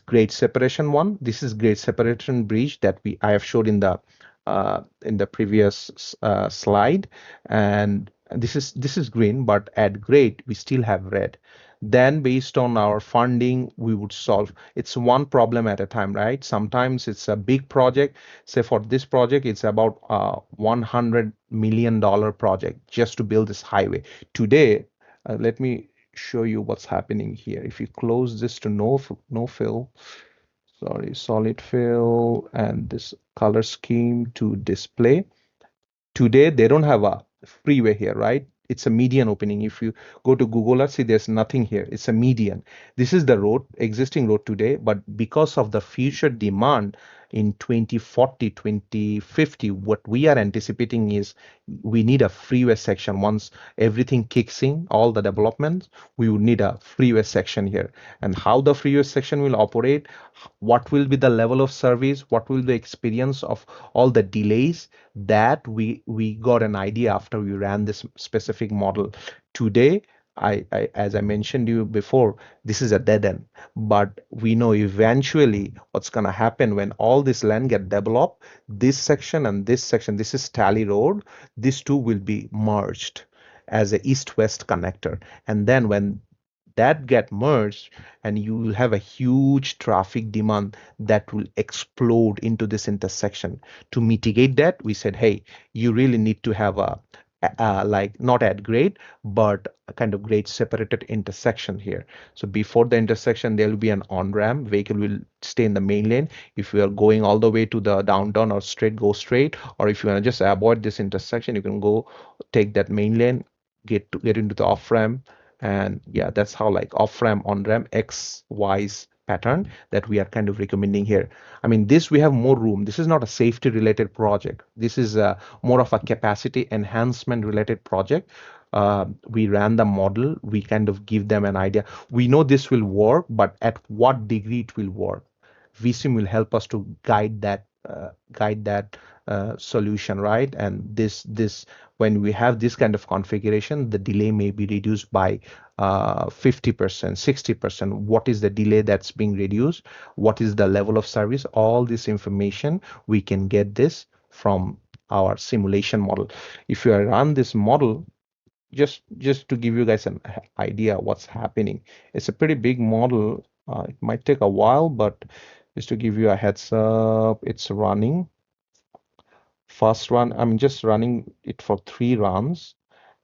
grade separation one. This is grade separation bridge that I have showed in the previous slide, and this is green, but at grade we still have red. Then based on our funding, we would solve. It's one problem at a time, right? Sometimes it's a big project. Say for this project, it's about $100 million project just to build this highway. Today, let me show you what's happening here. If you close this to no fill, sorry, solid fill, and this color scheme to display. Today they don't have a freeway here, right? It's a median opening. If you go to Google Earth, see there's nothing here. It's a median. This is the road, existing road today, but because of the future demand in 2040, 2050, what we are anticipating is we need a freeway section. Once everything kicks in, all the developments, we would need a freeway section here. And how the freeway section will operate, what will be the level of service, what will be the experience of all the delays, that we got an idea after we ran this specific model. Today, as I mentioned to you before, this is a dead end. But we know eventually what's going to happen when all this land get developed, this section and this section, this is Tally Road, these two will be merged as a east-west connector. And then when that get merged, and you will have a huge traffic demand that will explode into this intersection. To mitigate that, we said, hey, you really need to have like not at grade, but a kind of grade separated intersection here. So before the intersection, there will be an on-ramp. Vehicle will stay in the main lane. If you are going all the way to the downtown or straight, go straight. Or if you want to just avoid this intersection, you can go take that main lane, get into the off-ramp. And yeah, that's how like off-ramp, on-ramp, X, Y's pattern that we are kind of recommending here. I mean, this we have more room. This is not a safety related project. This is more of a capacity enhancement related project. We ran the model. We kind of give them an idea. We know this will work, but at what degree it will work. Vissim will help us to guide that solution, right? And this when we have this kind of configuration, the delay may be reduced by 50%, 60%. What is the delay that's being reduced? What is the level of service? All this information, we can get this from our simulation model. If you run this model, just to give you guys an idea what's happening, it's a pretty big model. It might take a while, but just to give you a heads up, it's running. First run, I'm just running it for 3 runs,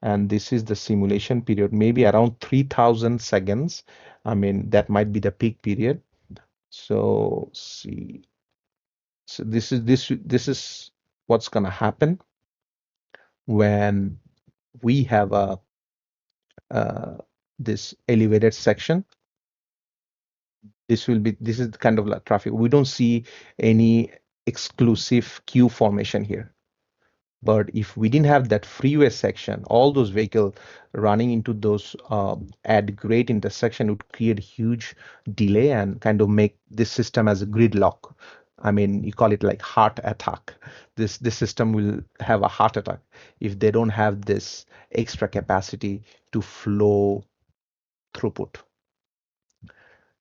and this is the simulation period, maybe around 3000 seconds. I mean, that might be the peak period. So see, so this is what's gonna happen when we have a this elevated section. This is kind of like traffic. We don't see any exclusive queue formation here. But if we didn't have that freeway section, all those vehicles running into those at grade intersection would create huge delay and kind of make this system as a gridlock. I mean, you call it like heart attack. This system will have a heart attack if they don't have this extra capacity to flow throughput.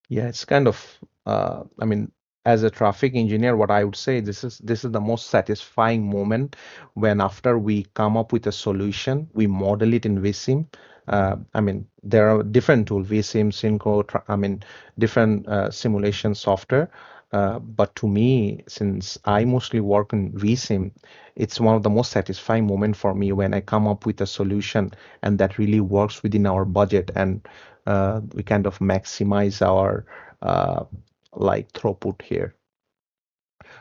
Yeah, it's kind of, I mean, as a traffic engineer, what I would say, this is the most satisfying moment when after we come up with a solution, we model it in Vissim. I mean, there are different tools, Vissim, Synco, different simulation software. But to me, since I mostly work in Vissim, it's one of the most satisfying moment for me when I come up with a solution and that really works within our budget, and we kind of maximize our like throughput here.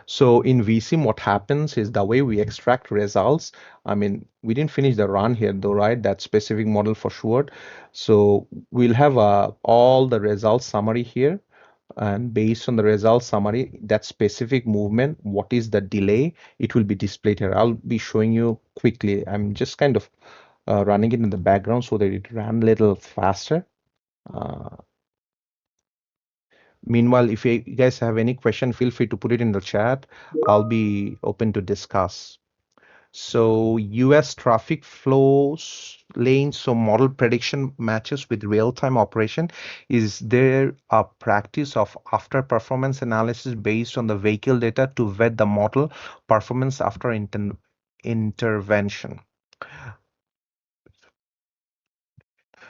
So in VSIM, what happens is the way we extract results. I mean, we didn't finish the run here though, right? That specific model for sure. So we'll have all the results summary here. And based on the results summary, that specific movement, what is the delay, it will be displayed here. I'll be showing you quickly. I'm just kind of running it in the background so that it ran a little faster. Uh, Meanwhile, if you guys have any question, feel free to put it in the chat. I'll be open to discuss. So US traffic flows lanes, so model prediction matches with real-time operation. Is there a practice of after performance analysis based on the vehicle data to vet the model performance after intervention?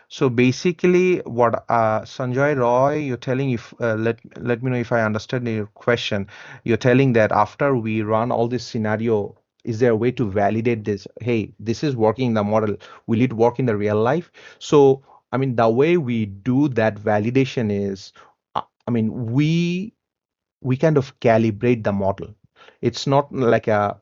So basically, what Sanjay Roy, you're telling, if let me know if I understand your question. You're telling that after we run all this scenario, is there a way to validate this? Hey, this is working in the model. Will it work in the real life? So, I mean, the way we do that validation is, I mean, we kind of calibrate the model. It's not like a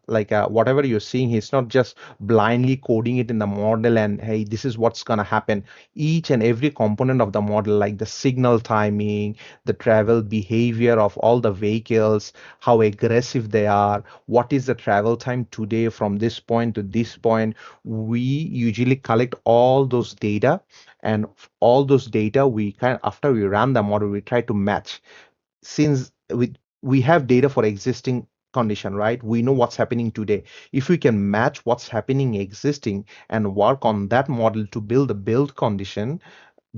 whatever you're seeing, it's not just blindly coding it in the model and hey, this is what's going to happen. Each and every component of the model, like the signal timing, the travel behavior of all the vehicles, how aggressive they are, what is the travel time today from this point to this point, we usually collect all those data. And all those data, we kind of, after we run the model, we try to match. Since we have data for existing condition, right? We know what's happening today. If we can match what's happening existing and work on that model to build a build condition,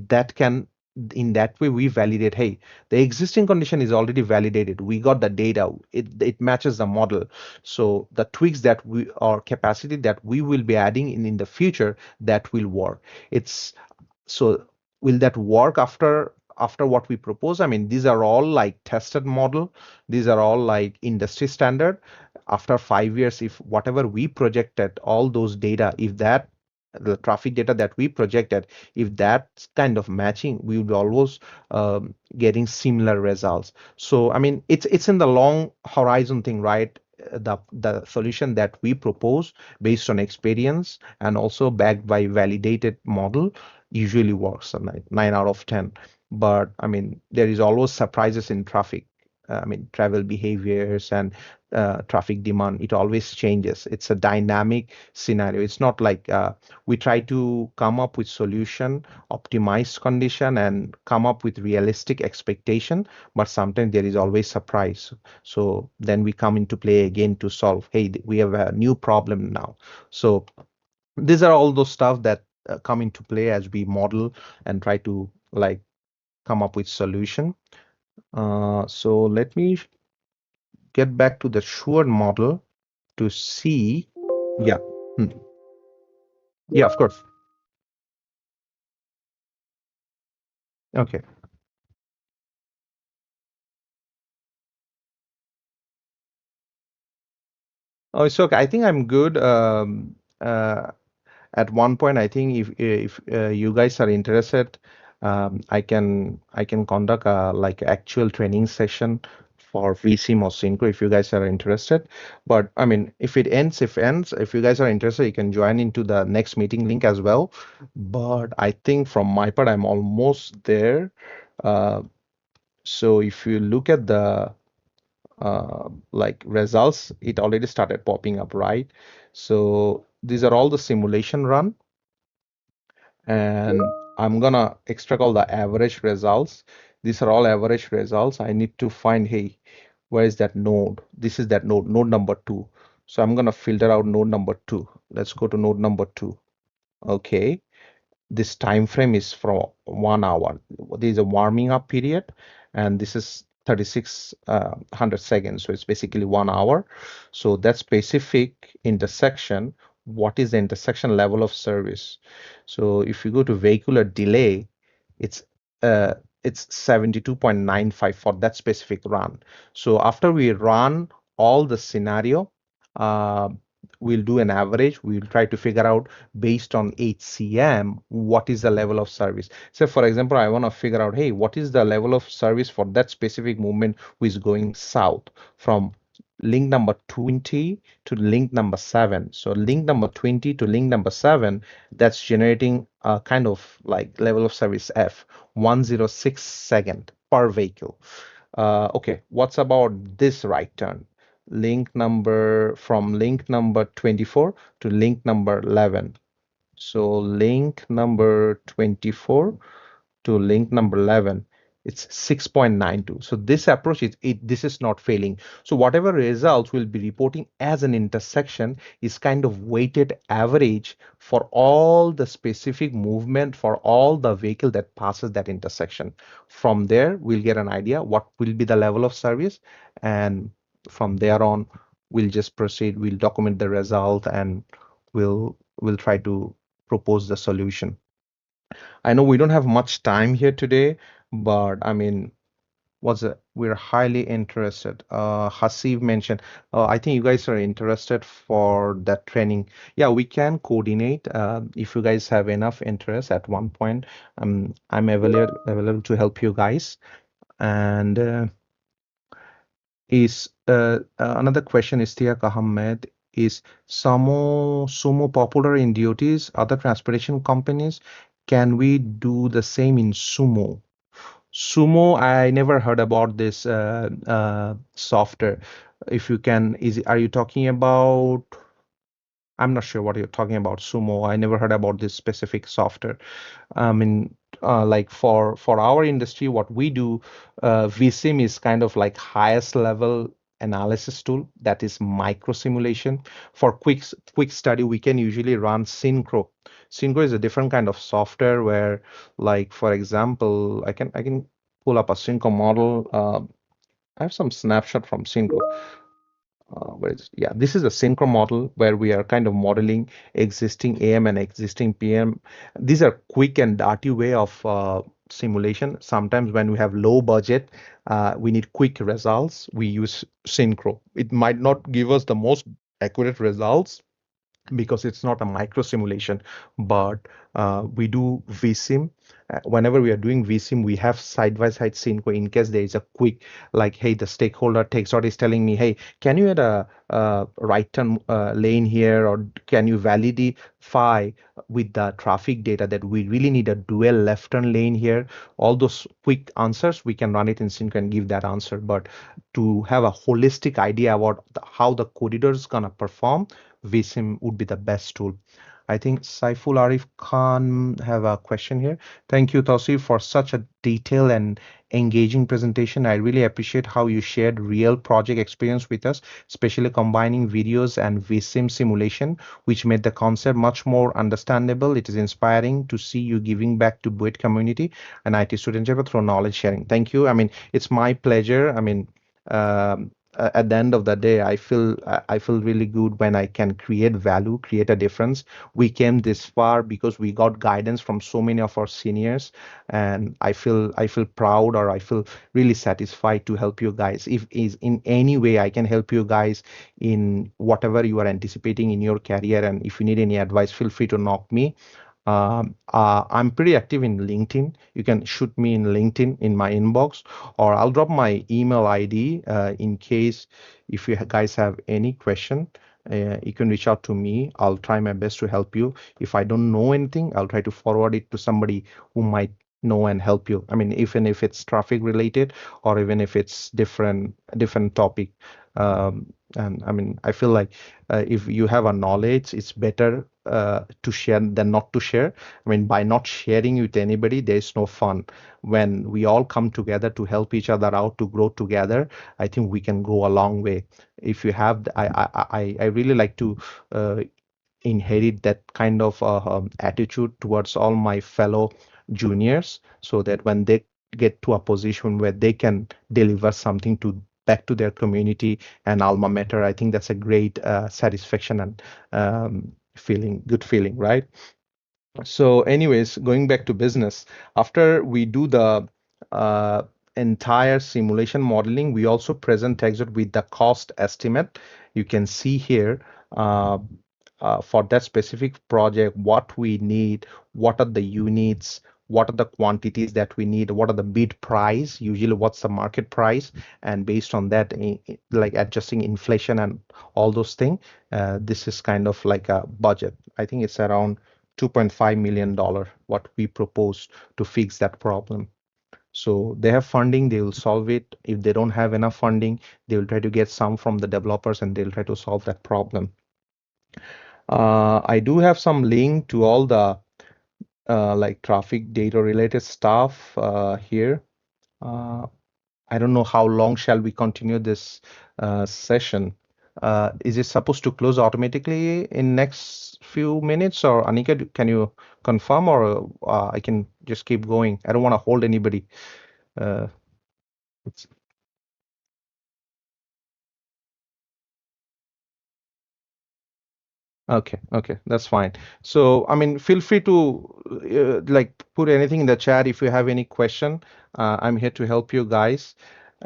that can, in that way we validate, hey, the existing condition is already validated, we got the data, it matches the model. So the tweaks that we, or capacity that we will be adding in the future, that will work. It's so, will that work after what we propose? I mean, these are all like tested model. These are all like industry standard. After 5 years, if whatever we projected, all those data, if that the traffic data that we projected, if that's kind of matching, we will be always getting similar results. So, I mean, it's in the long horizon thing, right? The solution that we propose based on experience and also backed by validated model usually works a 9 out of 10. But I mean, there is always surprises in traffic. I mean, travel behaviors and traffic demand, it always changes. It's a dynamic scenario. It's not like we try to come up with solution, optimized condition, and come up with realistic expectation. But sometimes there is always surprise. So then we come into play again to solve, hey, we have a new problem now. So these are all those stuff that come into play as we model and try to like come up with solution. So let me get back to the Schuard model to see. Yeah. Hmm. Yeah, of course. Okay. Oh, it's okay. I think I'm good. At one point, I think if you guys are interested, I can conduct a like actual training session for VSIM or Synchro if you guys are interested. But I mean, if it ends, if you guys are interested, you can join into the next meeting link as well. But I think from my part, I'm almost there. Uh, so if you look at the like results, it already started popping up, right? So these are all the simulation run, and I'm gonna extract all the average results. These are all average results. I need to find, hey, where is that node? This is that node number 2. So I'm gonna filter out node number 2. Let's go to node number 2. Okay, this time frame is from 1 hour. This is a warming up period, and this is 3600 seconds. So it's basically 1 hour. So that specific intersection, what is the intersection level of service? So if you go to vehicular delay, it's uh, it's 72.95 for that specific run. So after we run all the scenario, uh, we'll do an average. We'll try to figure out based on HCM what is the level of service. So for example, I want to figure out, hey, what is the level of service for that specific movement who is going south from link number 20 to link number 7. So link number 20 to link number 7, that's generating a kind of like level of service F, 106 second per vehicle. Okay, what's about this right turn? From link number 24 to link number 11. So link number 24 to link number 11, it's 6.92. So this approach this is not failing. So whatever results we'll be reporting as an intersection is kind of weighted average for all the specific movement for all the vehicle that passes that intersection. From there, we'll get an idea what will be the level of service, and from there on, we'll just proceed. We'll document the result, and we'll try to propose the solution. I know we don't have much time here today, but I mean, we're highly interested. Hasib mentioned, I think you guys are interested for that training. Yeah, we can coordinate. If you guys have enough interest at one point, I'm available to help you guys. And another question is Tiak Ahmed, is Sumo popular in DOTs, other transportation companies? Can we do the same in Sumo? Sumo, I never heard about this software. If you can, are you talking about? I'm not sure what you're talking about, Sumo. I never heard about this specific software. I mean, like for our industry, what we do, Vissim is kind of like highest level analysis tool that is micro simulation. For quick study, we can usually run Synchro. Synchro is a different kind of software where, like for example, I can pull up a Synchro model. I have some snapshot from Synchro. Yeah, this is a synchro model where we are kind of modeling existing AM and existing PM. These are quick and dirty way of simulation. Sometimes when we have low budget, we need quick results. We use synchro. It might not give us the most accurate results because it's not a micro simulation, but we do vsim. Whenever we are doing vsim, we have side by side synchro in case there is a quick, like, hey, the stakeholder takes or is telling me, hey, can you add a right turn lane here, or can you validify with the traffic data that we really need a dual left turn lane here? All those quick answers, we can run it in sync and give that answer. But to have a holistic idea about how the corridor is gonna perform, Vissim would be the best tool. I think Saiful Arif Khan have a question here. Thank you, Tausif, for such a detailed and engaging presentation. I really appreciate how you shared real project experience with us, especially combining videos and Vissim simulation, which made the concept much more understandable. It is inspiring to see you giving back to BUET community and IT students through knowledge sharing. Thank you. I mean, it's my pleasure. I mean, at the end of the day, I feel really good when I can create value, create a difference. We came this far because we got guidance from so many of our seniors, and I feel proud, or I feel really satisfied to help you guys. If is in any way I can help you guys in whatever you are anticipating in your career, and if you need any advice, feel free to knock me. I'm pretty active in LinkedIn. You can shoot me in LinkedIn in my inbox, or I'll drop my email ID in case if you guys have any question. You can reach out to me. I'll try my best to help you. If I don't know anything, I'll try to forward it to somebody who might know and help you. I mean, even if it's traffic related, or even if it's different topic. And I mean, I feel like if you have a knowledge, it's better to share than not to share. I mean, by not sharing with anybody, there's no fun. When we all come together to help each other out to grow together, I think we can go a long way. If you have, I really like to inherit that kind of attitude towards all my fellow juniors, so that when they get to a position where they can deliver something to back to their community and alma mater. I think that's a great satisfaction and good feeling, right? So anyways, going back to business, after we do the uh, entire simulation modeling, we also present Texas with the cost estimate. You can see here uh, for that specific project, what we need, what are the units, what are the quantities that we need, what are the bid price, usually what's the market price, and based on that, like adjusting inflation and all those things, this is kind of like a budget. I think it's around $2.5 million what we propose to fix that problem. So they have funding, they will solve it. If they don't have enough funding, they will try to get some from the developers and they'll try to solve that problem. I do have some link to all the like traffic data related stuff here. Uh, I don't know how long shall we continue this session. Is it supposed to close automatically in next few minutes, or Anika, can you confirm, or I can just keep going? I don't want to hold anybody. Uh, it's- okay, that's fine. So, I mean, feel free to like put anything in the chat if you have any question. I'm here to help you guys.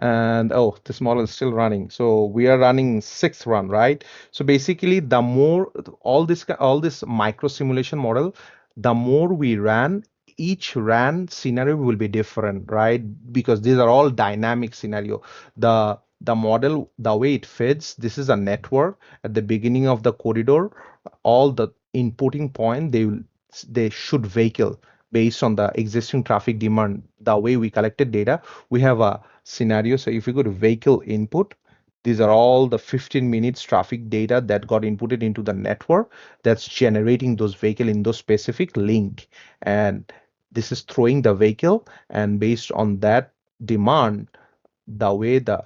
And oh, this model is still running. So we are running sixth run, right? So basically, the more all this micro simulation model, the more we ran, each ran scenario will be different, right? Because these are all dynamic scenario. The model, the way it fits, this is a network at the beginning of the corridor. All the inputting point they should vehicle based on the existing traffic demand. The way we collected data, we have a scenario. So if you go to vehicle input, these are all the 15 minutes traffic data that got inputted into the network that's generating those vehicle in those specific link. And this is throwing the vehicle, and based on that demand, the way the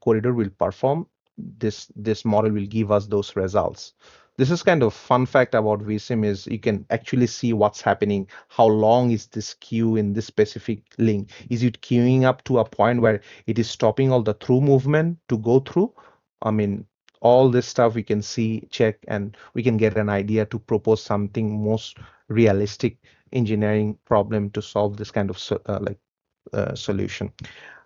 corridor will perform, this model will give us those results. This is kind of fun fact about Vissim is you can actually see what's happening. How long is this queue in this specific link? Is it queuing up to a point where it is stopping all the through movement to go through? I mean, all this stuff we can see, check, and we can get an idea to propose something most realistic engineering problem to solve this kind of solution.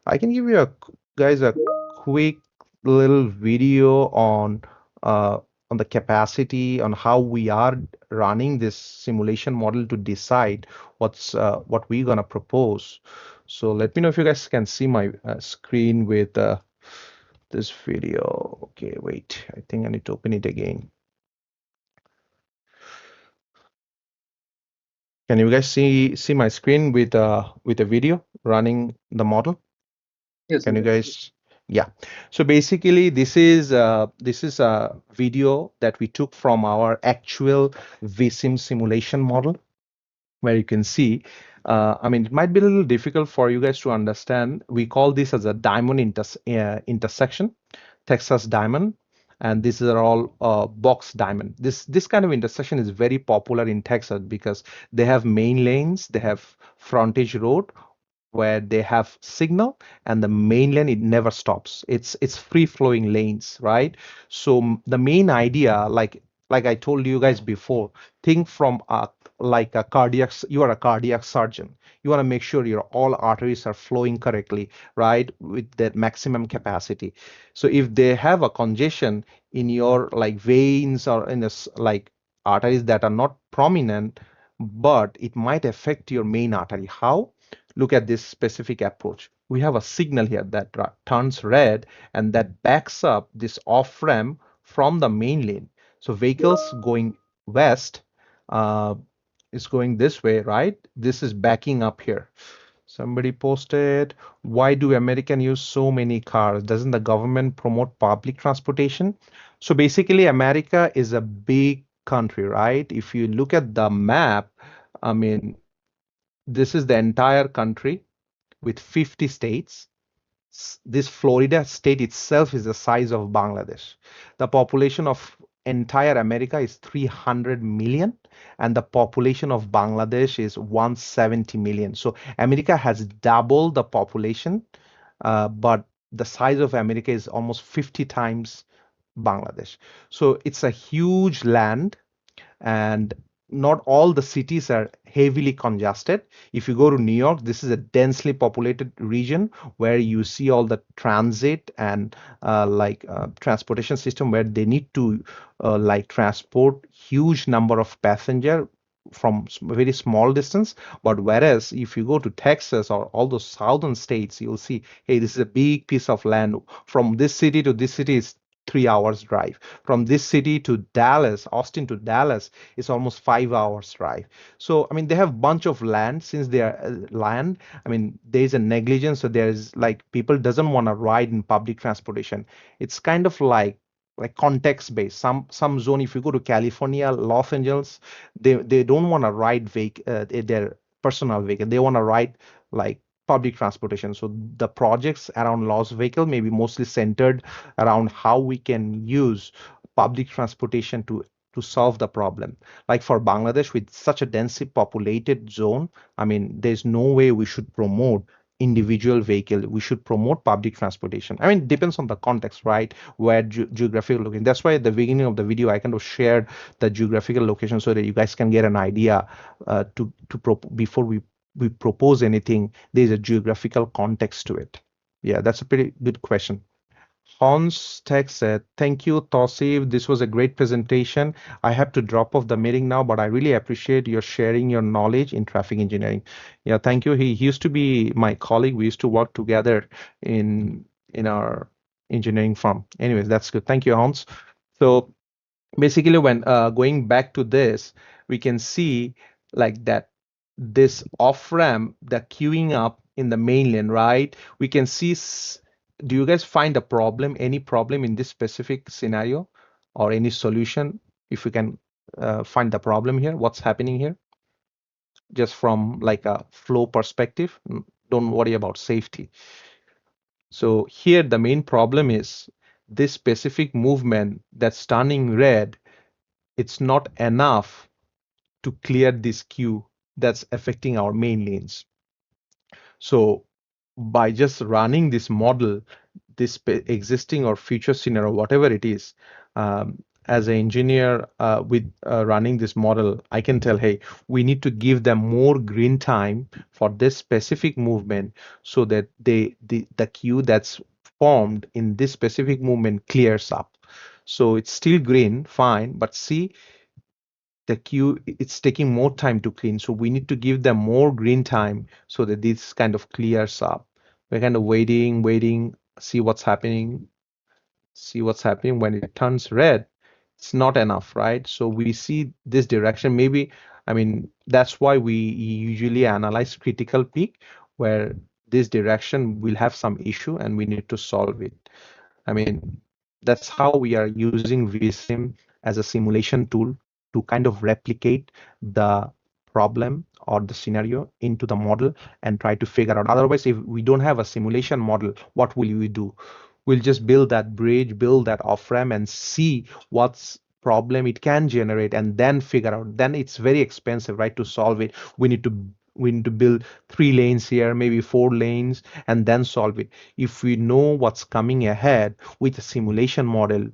I can give you guys a quick little video uh, on the capacity on how we are running this simulation model to decide what we're gonna propose. So let me know if you guys can see my screen with this video. Okay, wait. I think I need to open it again. Can you guys see my screen with a video running the model? Yes, Can you yes. guys? Yeah. So basically, this is a video that we took from our actual Vissim simulation model, where you can see. I mean, it might be a little difficult for you guys to understand. We call this as a diamond intersection, Texas diamond, and these are all box diamond. This kind of intersection is very popular in Texas because they have main lanes, they have frontage road where they have signal, and the main lane it never stops. It's free flowing lanes, right? So the main idea, like I told you guys before, think from like a cardiac, you are a cardiac surgeon. You want to make sure your all arteries are flowing correctly, right, with that maximum capacity. So if they have a congestion in your like veins or in this like arteries that are not prominent, but it might affect your main artery. How? Look at this specific approach. We have a signal here that turns red and that backs up this off ramp from the main lane. So vehicles going west uh, is going this way, right? This is backing up here. Somebody posted, why do Americans use so many cars? Doesn't the government promote public transportation? So basically, America is a big country, right? If you look at the map, I mean, this is the entire country with 50 states. This Florida state itself is the size of Bangladesh. The population of entire America is 300 million, and the population of Bangladesh is 170 million. So America has doubled the population, but the size of America is almost 50 times Bangladesh. So it's a huge land, and not all the cities are heavily congested. If you go to New York, this is a densely populated region where you see all the transit and transportation system where they need to transport huge number of passenger from very small distance. But whereas if you go to Texas or all those southern states, you'll see, hey, this is a big piece of land. From this city to this city is 3 hours drive. From this city to Dallas, Austin to Dallas, is almost 5 hours drive. So, I mean, they have bunch of land. Since they are land, I mean, there is a negligence. So there's like people doesn't want to ride in public transportation. It's kind of like context based. Some zone, if you go to California, Los Angeles, they don't want to ride their personal vehicle. They want to ride like public transportation. So the projects around Lost Vehicle may be mostly centered around how we can use public transportation to solve the problem. Like for Bangladesh, with such a densely populated zone, I mean, there's no way we should promote individual vehicle. We should promote public transportation. I mean, depends on the context, right? Where geographical location. That's why at the beginning of the video, I kind of shared the geographical location so that you guys can get an idea before we propose anything. There's a geographical context to it. Yeah, that's a pretty good question. Hans Tech said, "Thank you, Tausif. This was a great presentation. I have to drop off the meeting now, but I really appreciate your sharing your knowledge in traffic engineering." Yeah, thank you. He used to be my colleague. We used to work together in our engineering firm. Anyways, that's good. Thank you, Hans. So basically, when going back to this, we can see like that this off ramp, the queuing up in the main lane, right? We can see. Do you guys find a problem, any problem in this specific scenario, or any solution? If we can find the problem here, what's happening here, just from like a flow perspective. Don't worry about safety. So here the main problem is this specific movement that's turning red. It's not enough to clear this queue that's affecting our main lanes. So by just running this model, this existing or future scenario, whatever it is, as an engineer with running this model, I can tell, hey, we need to give them more green time for this specific movement so that the queue that's formed in this specific movement clears up. So it's still green, fine, but see, the queue, it's taking more time to clean. So we need to give them more green time so that this kind of clears up. We're kind of waiting, see what's happening, when it turns red. It's not enough, right? So we see this direction. Maybe, I mean, that's why we usually analyze critical peak, where this direction will have some issue and we need to solve it. I mean, that's how we are using Vissim as a simulation tool to kind of replicate the problem or the scenario into the model and try to figure out. Otherwise, if we don't have a simulation model, what will we do? We'll just build that bridge, build that off-ramp, and see what's problem it can generate, and then figure out. Then it's very expensive, right, to solve it. We need to build 3 lanes here, maybe 4 lanes, and then solve it. If we know what's coming ahead with a simulation model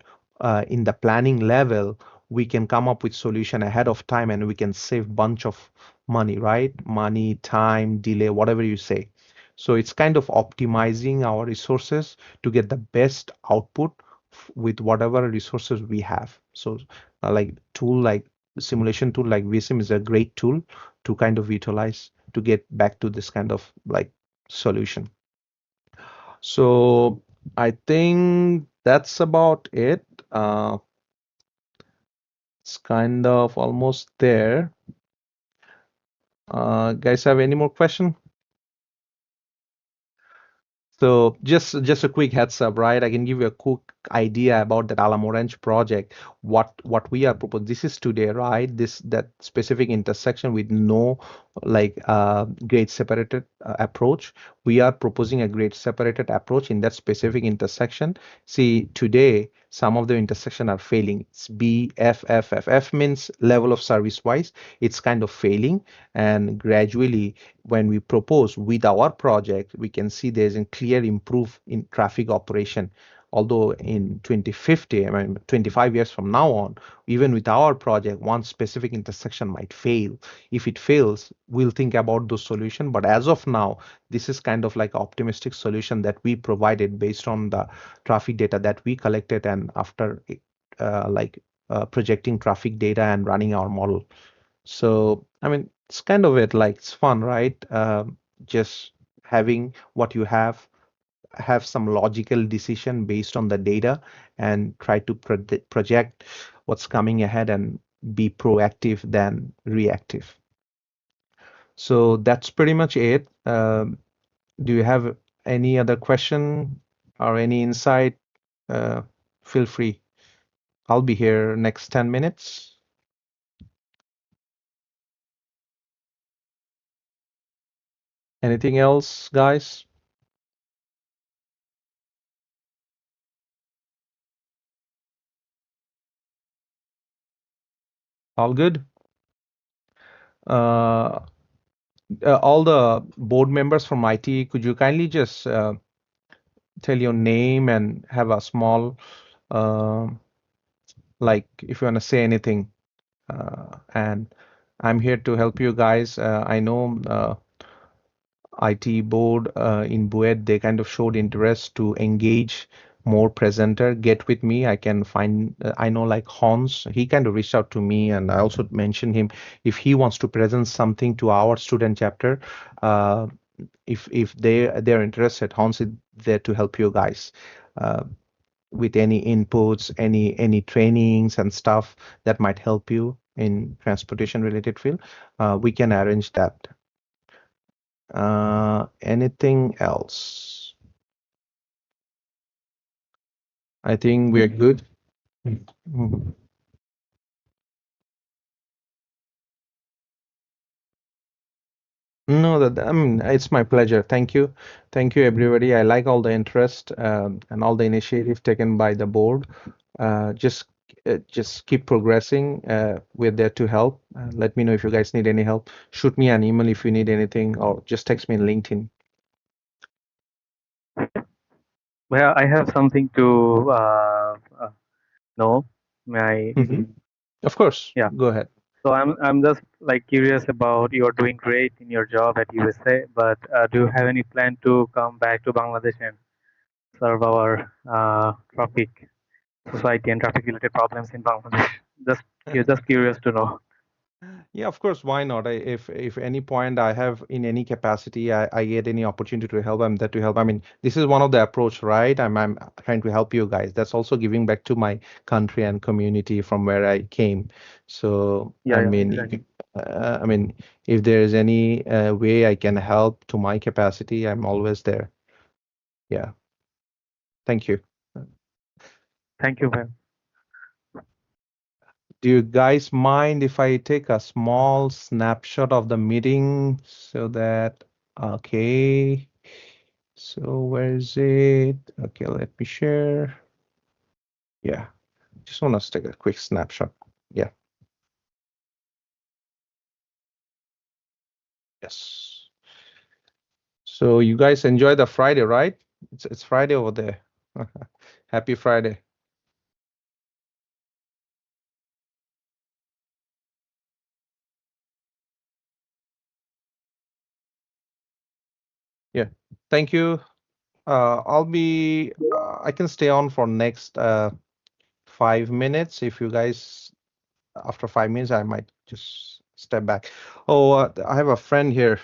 in the planning level, we can come up with solution ahead of time, and we can save bunch of money, right? Money, time, delay, whatever you say. So it's kind of optimizing our resources to get the best output with whatever resources we have. So like simulation tool like Vissim is a great tool to kind of utilize to get back to this kind of like solution. So I think that's about it. It's kind of almost there. Guys, have any more question? So just a quick heads up, right? I can give you a quick idea about that Alamo Ranch project. What we are proposing. This is today, right? That specific intersection with no like grade separated approach. we are proposing a grade separated approach in that specific intersection. See, today, some of the intersection are failing. It's B, F, F, F. F means level of service wise. It's kind of failing. And gradually, when we propose with our project, we can see there's a clear improve in traffic operation. Although in 2050, I mean, 25 years from now on, even with our project, one specific intersection might fail. If it fails, we'll think about those solution. But as of now, this is kind of like optimistic solution that we provided based on the traffic data that we collected and after projecting traffic data and running our model. So, I mean, it's kind of it, like it's fun, right? Just having what you have some logical decision based on the data and try to project what's coming ahead and be proactive than reactive. So that's pretty much it. Do you have any other question or any insight? Feel free. I'll be here next 10 minutes. Anything else, guys? All good? All the board members from IT, could you kindly just tell your name and have a small, like if you want to say anything. And I'm here to help you guys. I know ITE board in BUET, they kind of showed interest to engage more presenter, get with me. I can find, I know like Hans, he kind of reached out to me and I also mentioned him if he wants to present something to our student chapter. If they're interested, Hans is there to help you guys. With any inputs, any trainings and stuff that might help you in transportation related field, we can arrange that. Anything else? I think we're good. Mhm. No, I mean, it's my pleasure. Thank you. Thank you, everybody. I like all the interest and all the initiative taken by the board. Just keep progressing. We're there to help. Let me know if you guys need any help. Shoot me an email if you need anything, or just text me on LinkedIn. Well, I have something to know. May I? Of course. Yeah. Go ahead. So I'm just like curious about you're doing great in your job at USA, but do you have any plan to come back to Bangladesh and serve our traffic society and traffic related problems in Bangladesh? Just curious to know. Yeah, of course. Why not? If any point I have in any capacity, I get any opportunity to help, I'm there to help. I mean, this is one of the approach, right? I'm trying to help you guys. That's also giving back to my country and community from where I came. So Yeah, I yeah, mean, exactly. I mean, if there is any way I can help to my capacity, I'm always there. Yeah. Thank you. Thank you, man. Do you guys mind if I take a small snapshot of the meeting so that, okay, so where is it? Okay, let me share. Yeah, just want to take a quick snapshot. Yeah. Yes. So you guys enjoy the Friday, right? It's Friday over there. Happy Friday. Yeah. Thank you. I can stay on for next 5 minutes. If you guys, after 5 minutes, I might just step back. Oh, I have a friend here,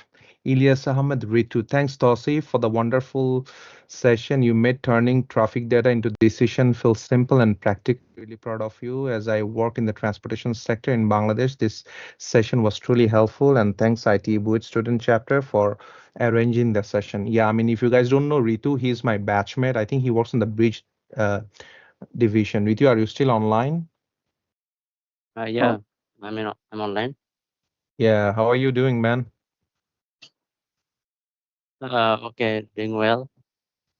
Ilyas Ahmed Ritu. Thanks, Tausif, for the wonderful session you made. Turning traffic data into decision feels simple and practical. Really proud of you. As I work in the transportation sector in Bangladesh, this session was truly helpful. And thanks, ITE BUET student chapter, for arranging the session. Yeah, I mean, if you guys don't know Ritu, he's my batchmate. I think he works in the bridge division. Ritu, are you still online? Yeah, I'm online. Yeah, how are you doing, man? Okay, doing well.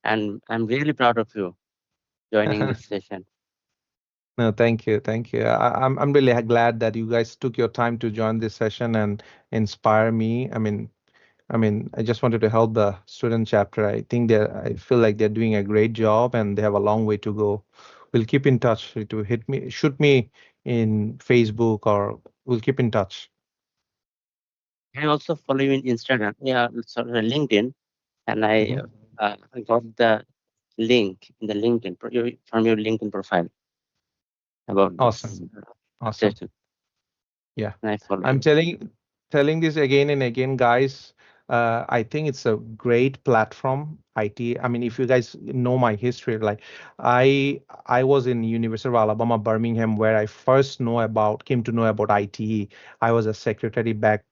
And I'm really proud of you joining this session. No, thank you, thank you. I'm really glad that you guys took your time to join this session and inspire me. I just wanted to help the student chapter. I feel like they're doing a great job and they have a long way to go. We'll keep in touch. To hit me, shoot me in Facebook, or we'll keep in touch. I also follow you in Instagram. Yeah, sorry, LinkedIn. And Mhm. I got the link in the LinkedIn from your LinkedIn profile about Awesome, this awesome. session. Yeah. And I follow I'm you. telling this again and again, guys. I think it's a great platform. IT. I mean, if you guys know my history, like I was in University of Alabama, Birmingham, where I first came to know about ITE. I was a secretary back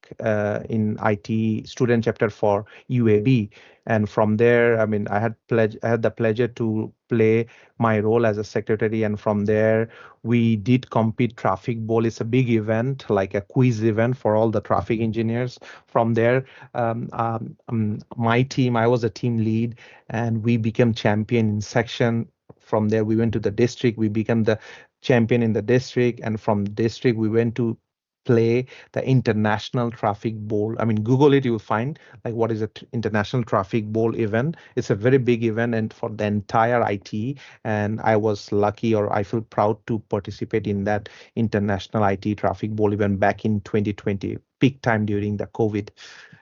in IT student chapter for UAB, and from there, I mean, I had the pleasure to play my role as a secretary, and from there we did compete traffic bowl. It's a big event, like a quiz event for all the traffic engineers. From there, my team, I was a team lead, and we became champion in section. From there, we went to the district. We became the champion in the district, and from district, we went to play the international traffic bowl. I mean, Google it, you'll find like what is it, international traffic bowl event. It's a very big event, and for the entire IT, and I was lucky, or I feel proud to participate in that international IT traffic bowl event back in 2020, peak time during the COVID.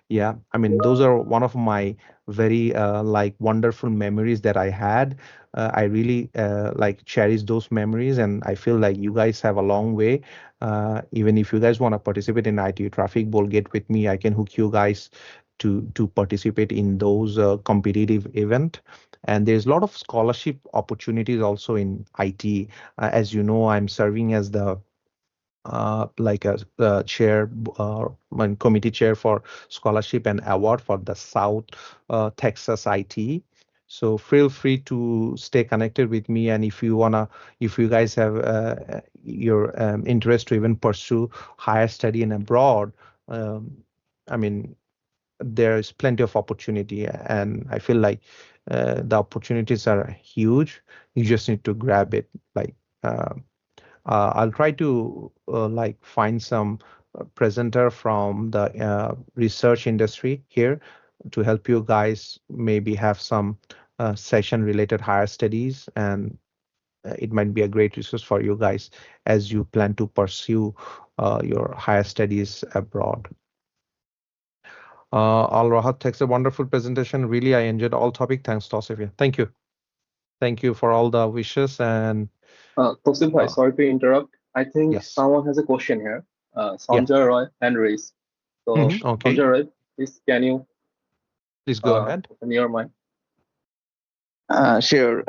Yeah, I mean, those are one of my very like wonderful memories that I had. I really like cherish those memories, and I feel like you guys have a long way. Even if you guys want to participate in IT Traffic Bowl, get with me. I can hook you guys to participate in those competitive event. And there's a lot of scholarship opportunities also in IT. As you know, I'm serving as the like a chair, committee chair for scholarship and award for the South Texas IT. So feel free to stay connected with me, and if you guys have your interest to even pursue higher study and abroad, um, I mean, there is plenty of opportunity, and I feel like the opportunities are huge. You just need to grab it. Like. I'll try to like find some presenter from the research industry here to help you guys maybe have some session related higher studies, and it might be a great resource for you guys as you plan to pursue your higher studies abroad. Al Rahat, thanks a wonderful presentation. Really, I enjoyed all topic. Thanks, Tausif. Thank you. Thank you for all the wishes and Tausif bhai, uh, sorry to interrupt. I think yes. someone has a question here. Yeah. Sanjay Roy hand raised. So Okay. Sanjay Roy, please can you Please go ahead. open your mic? Sure.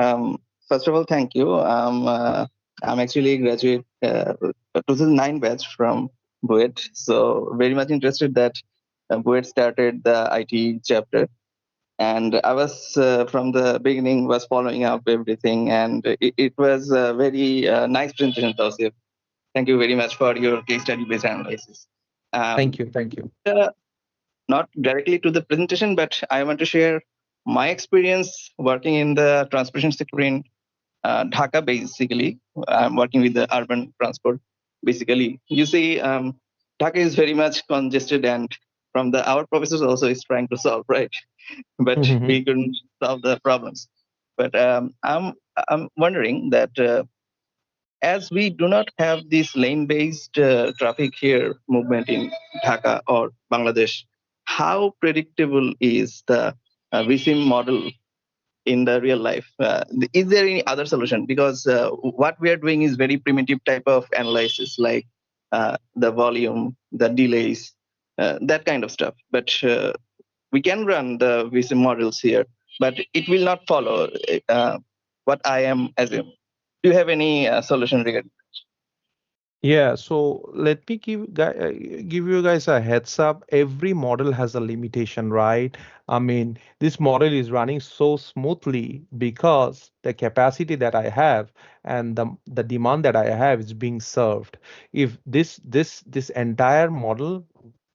First of all, thank you. I'm actually a graduate 2009 batch from BUET, so very much interested that BUET started the IT chapter, and I was from the beginning was following up everything, and it was a very nice presentation, Tausif. Thank you very much for your case study based analysis. Thank Um, you. Thank you. Not directly to the presentation, but I want to share my experience working in the transportation sector in Dhaka. Basically, I'm working with the urban transport. Basically, you see, Dhaka is very much congested, and from the our professors also is trying to solve, right? But we couldn't solve the problems. But I'm wondering that as we do not have this lane-based traffic here movement in Dhaka or Bangladesh, how predictable is the Vissim model in the real life? Is there any other solution? Because what we are doing is very primitive type of analysis, like the volume, the delays, that kind of stuff. But we can run the Vissim models here, but it will not follow what I am assuming. Do you have any solution regarding? Yeah, so let me give you guys a heads up. Every model has a limitation, right? I mean, this model is running so smoothly because the capacity that I have and the demand that I have is being served. If this entire model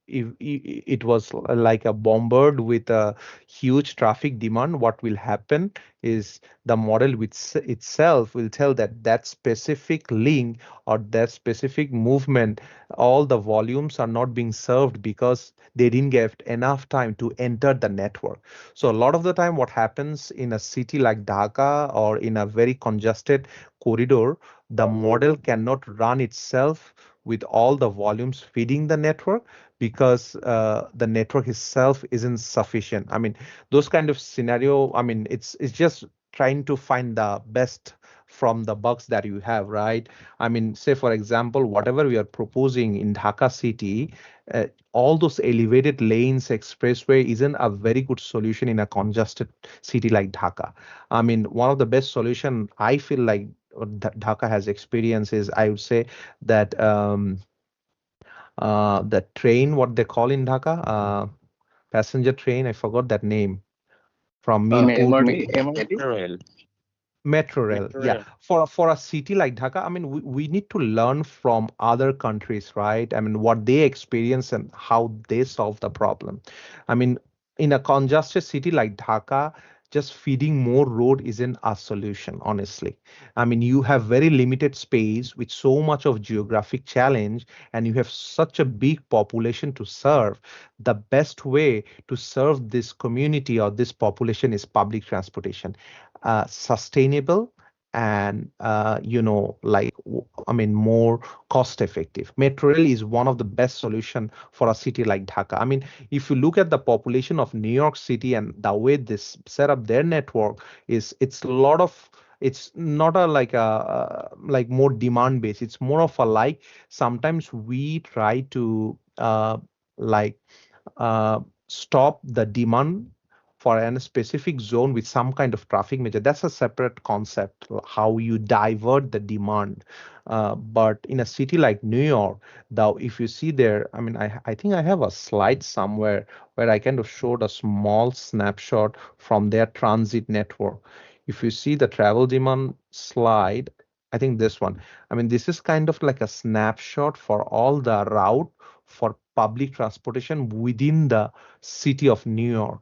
if it was like a bombard with a huge traffic demand, what will happen is the model itself will tell that that specific link or that specific movement, all the volumes are not being served because they didn't get enough time to enter the network. So a lot of the time what happens in a city like Dhaka or in a very congested corridor, the model cannot run itself with all the volumes feeding the network because the network itself isn't sufficient. I mean, those kind of scenario, I mean, it's just trying to find the best from the bugs that you have, right? I mean, say for example, whatever we are proposing in Dhaka city, all those elevated lanes expressway isn't a very good solution in a congested city like Dhaka. I mean, one of the best solution I feel like Dhaka has experienced is, I would say that the train, what they call in Dhaka, passenger train, I forgot that name, from Mirpur to MRT. Metro rail. Yeah, for a city like Dhaka, I mean, we need to learn from other countries, right? I mean, what they experience and how they solve the problem. I mean, in a congested city like Dhaka, just feeding more road isn't a solution, honestly. I mean, you have very limited space with so much of geographic challenge, and you have such a big population to serve. The best way to serve this community or this population is public transportation, sustainable and I mean, more cost effective. Metro rail is one of the best solution for a city like Dhaka. I mean, if you look at the population of New York City and the way this set up their network, it's a lot of, it's not a like more demand based, it's more of a like, sometimes we try to like stop the demand for a specific zone with some kind of traffic measure. That's a separate concept, how you divert the demand. But in a city like New York, though, if you see there, I mean, I think I have a slide somewhere where I kind of showed a small snapshot from their transit network. If you see the travel demand slide, I think this one, I mean, this is kind of like a snapshot for all the route for public transportation within the city of New York,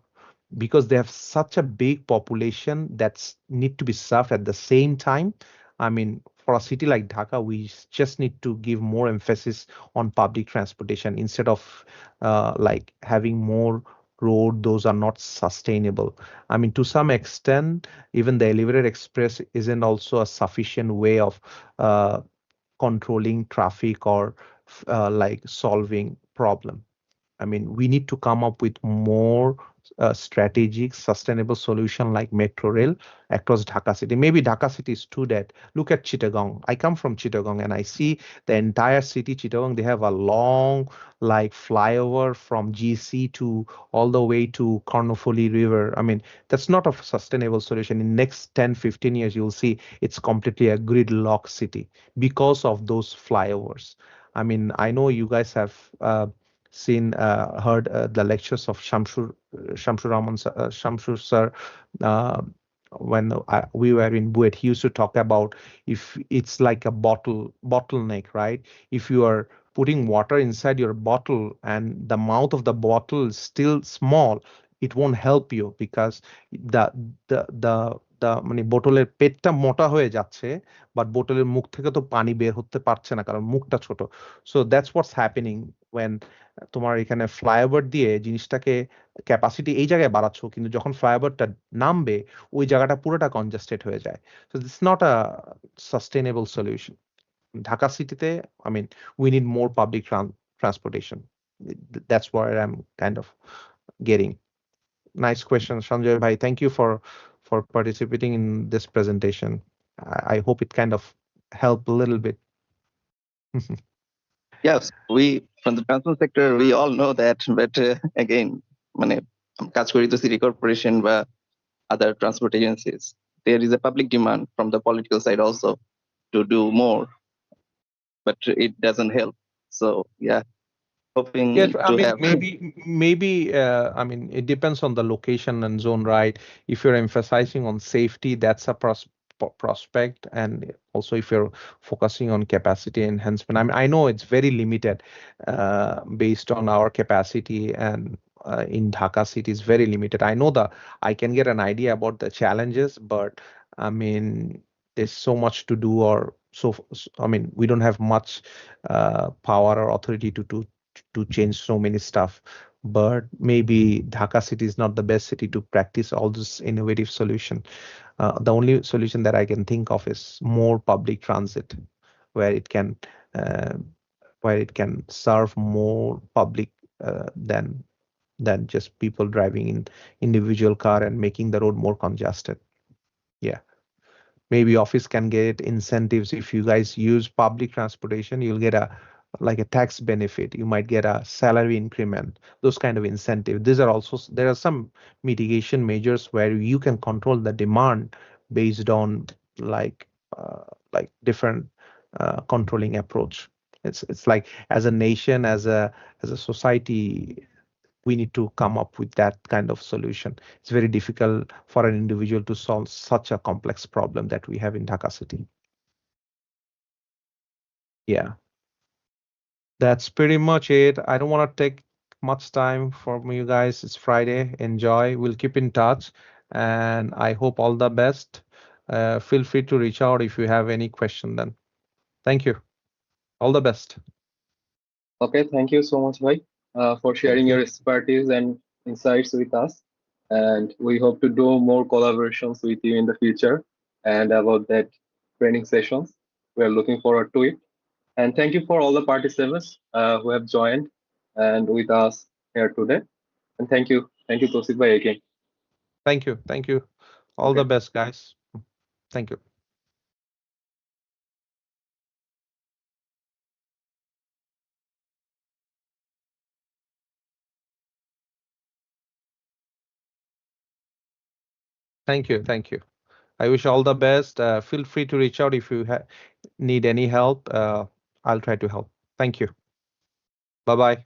because they have such a big population that's need to be served at the same time. I mean, for a city like Dhaka, we just need to give more emphasis on public transportation instead of like having more road. Those are not sustainable. I mean, to some extent, even the elevated express isn't also a sufficient way of uh, controlling traffic or like solving problem. I mean, we need to come up with more strategic, sustainable solution like metro rail across Dhaka city. Maybe Dhaka city is too dead. Look at Chittagong. I come from Chittagong and I see the entire city, Chittagong. They have a long like flyover from GC to all the way to Karnofoli River. I mean, that's not a sustainable solution. In next 10, 15 years, you'll see it's completely a gridlock city because of those flyovers. I mean, I know you guys have heard the lectures of Shamsur sir, uh, when we were in BUET. He used to talk about if it's like a bottleneck, right? If you are putting water inside your bottle and the mouth of the bottle is still small, it won't help you because the মানে বোতলের পেটটা মোটা হয়ে যাচ্ছে, but বোতলের মুখ থেকে তো পানি বের হতে পারছে না কারণ মুখটা ছোট। So that's what's happening when তোমার এখানে ফ্লাইওভার দিয়ে জিনিসটাকে ক্যাপাসিটি এই জায়গায় বাড়াচ্ছ, কিন্তু যখন ফ্লাইওভারটা নামবে ওই জায়গাটা পুরোটা কনজাস্টেড হয়ে যায়। So this not a sustainable solution. Dhaka সিটিতে, I mean, we need more public transportation. That's what I'm kind of getting. Nice question, Sanjay bhai. Thank you for participating in this presentation. I hope it kind of helped a little bit. Yes, we from the transport sector, we all know that, but again, মানে কাজ করি তো city corporation বা other transport agencies. There is a public demand from the political side also to do more, but it doesn't help. So yeah, hoping Yeah, I to mean, have. maybe I mean, it depends on the location and zone, right? If you're emphasizing on safety, that's a prospect, and also if you're focusing on capacity enhancement. I mean, I know it's very limited based on our capacity, and in Dhaka city is very limited. I know I can get an idea about the challenges, but I mean, there's so much to do, or I mean, we don't have much power or authority to change so many stuff. But maybe Dhaka city is not the best city to practice all this innovative solution. The only solution that I can think of is more public transit, where it can uh, serve more public than just people driving in individual car and making the road more congested. Yeah. Maybe office can get incentives. If you guys use public transportation, you'll get a tax benefit. You might get a salary increment, those kind of incentive. There are some mitigation measures where you can control the demand based on like different controlling approach. It's like, as a nation, as a society, we need to come up with that kind of solution. It's very difficult for an individual to solve such a complex problem that we have in Dhaka city. Yeah, that's pretty much it. I don't want to take much time from you guys. It's Friday. Enjoy. We'll keep in touch, and I hope all the best. Feel free to reach out if you have any question then. Thank you. All the best. Okay, thank you so much, Bhai, for sharing your expertise and insights with us. And we hope to do more collaborations with you in the future. And about that training sessions, we are looking forward to it. And thank you for all the participants who have joined and with us here today. And thank you, Tausif Bhai, again. Thank you. Thank you. All the best, guys. Thank you. Thank you. Thank you. I wish all the best. Feel free to reach out if you need any help. I'll try to help. Thank you. Bye bye.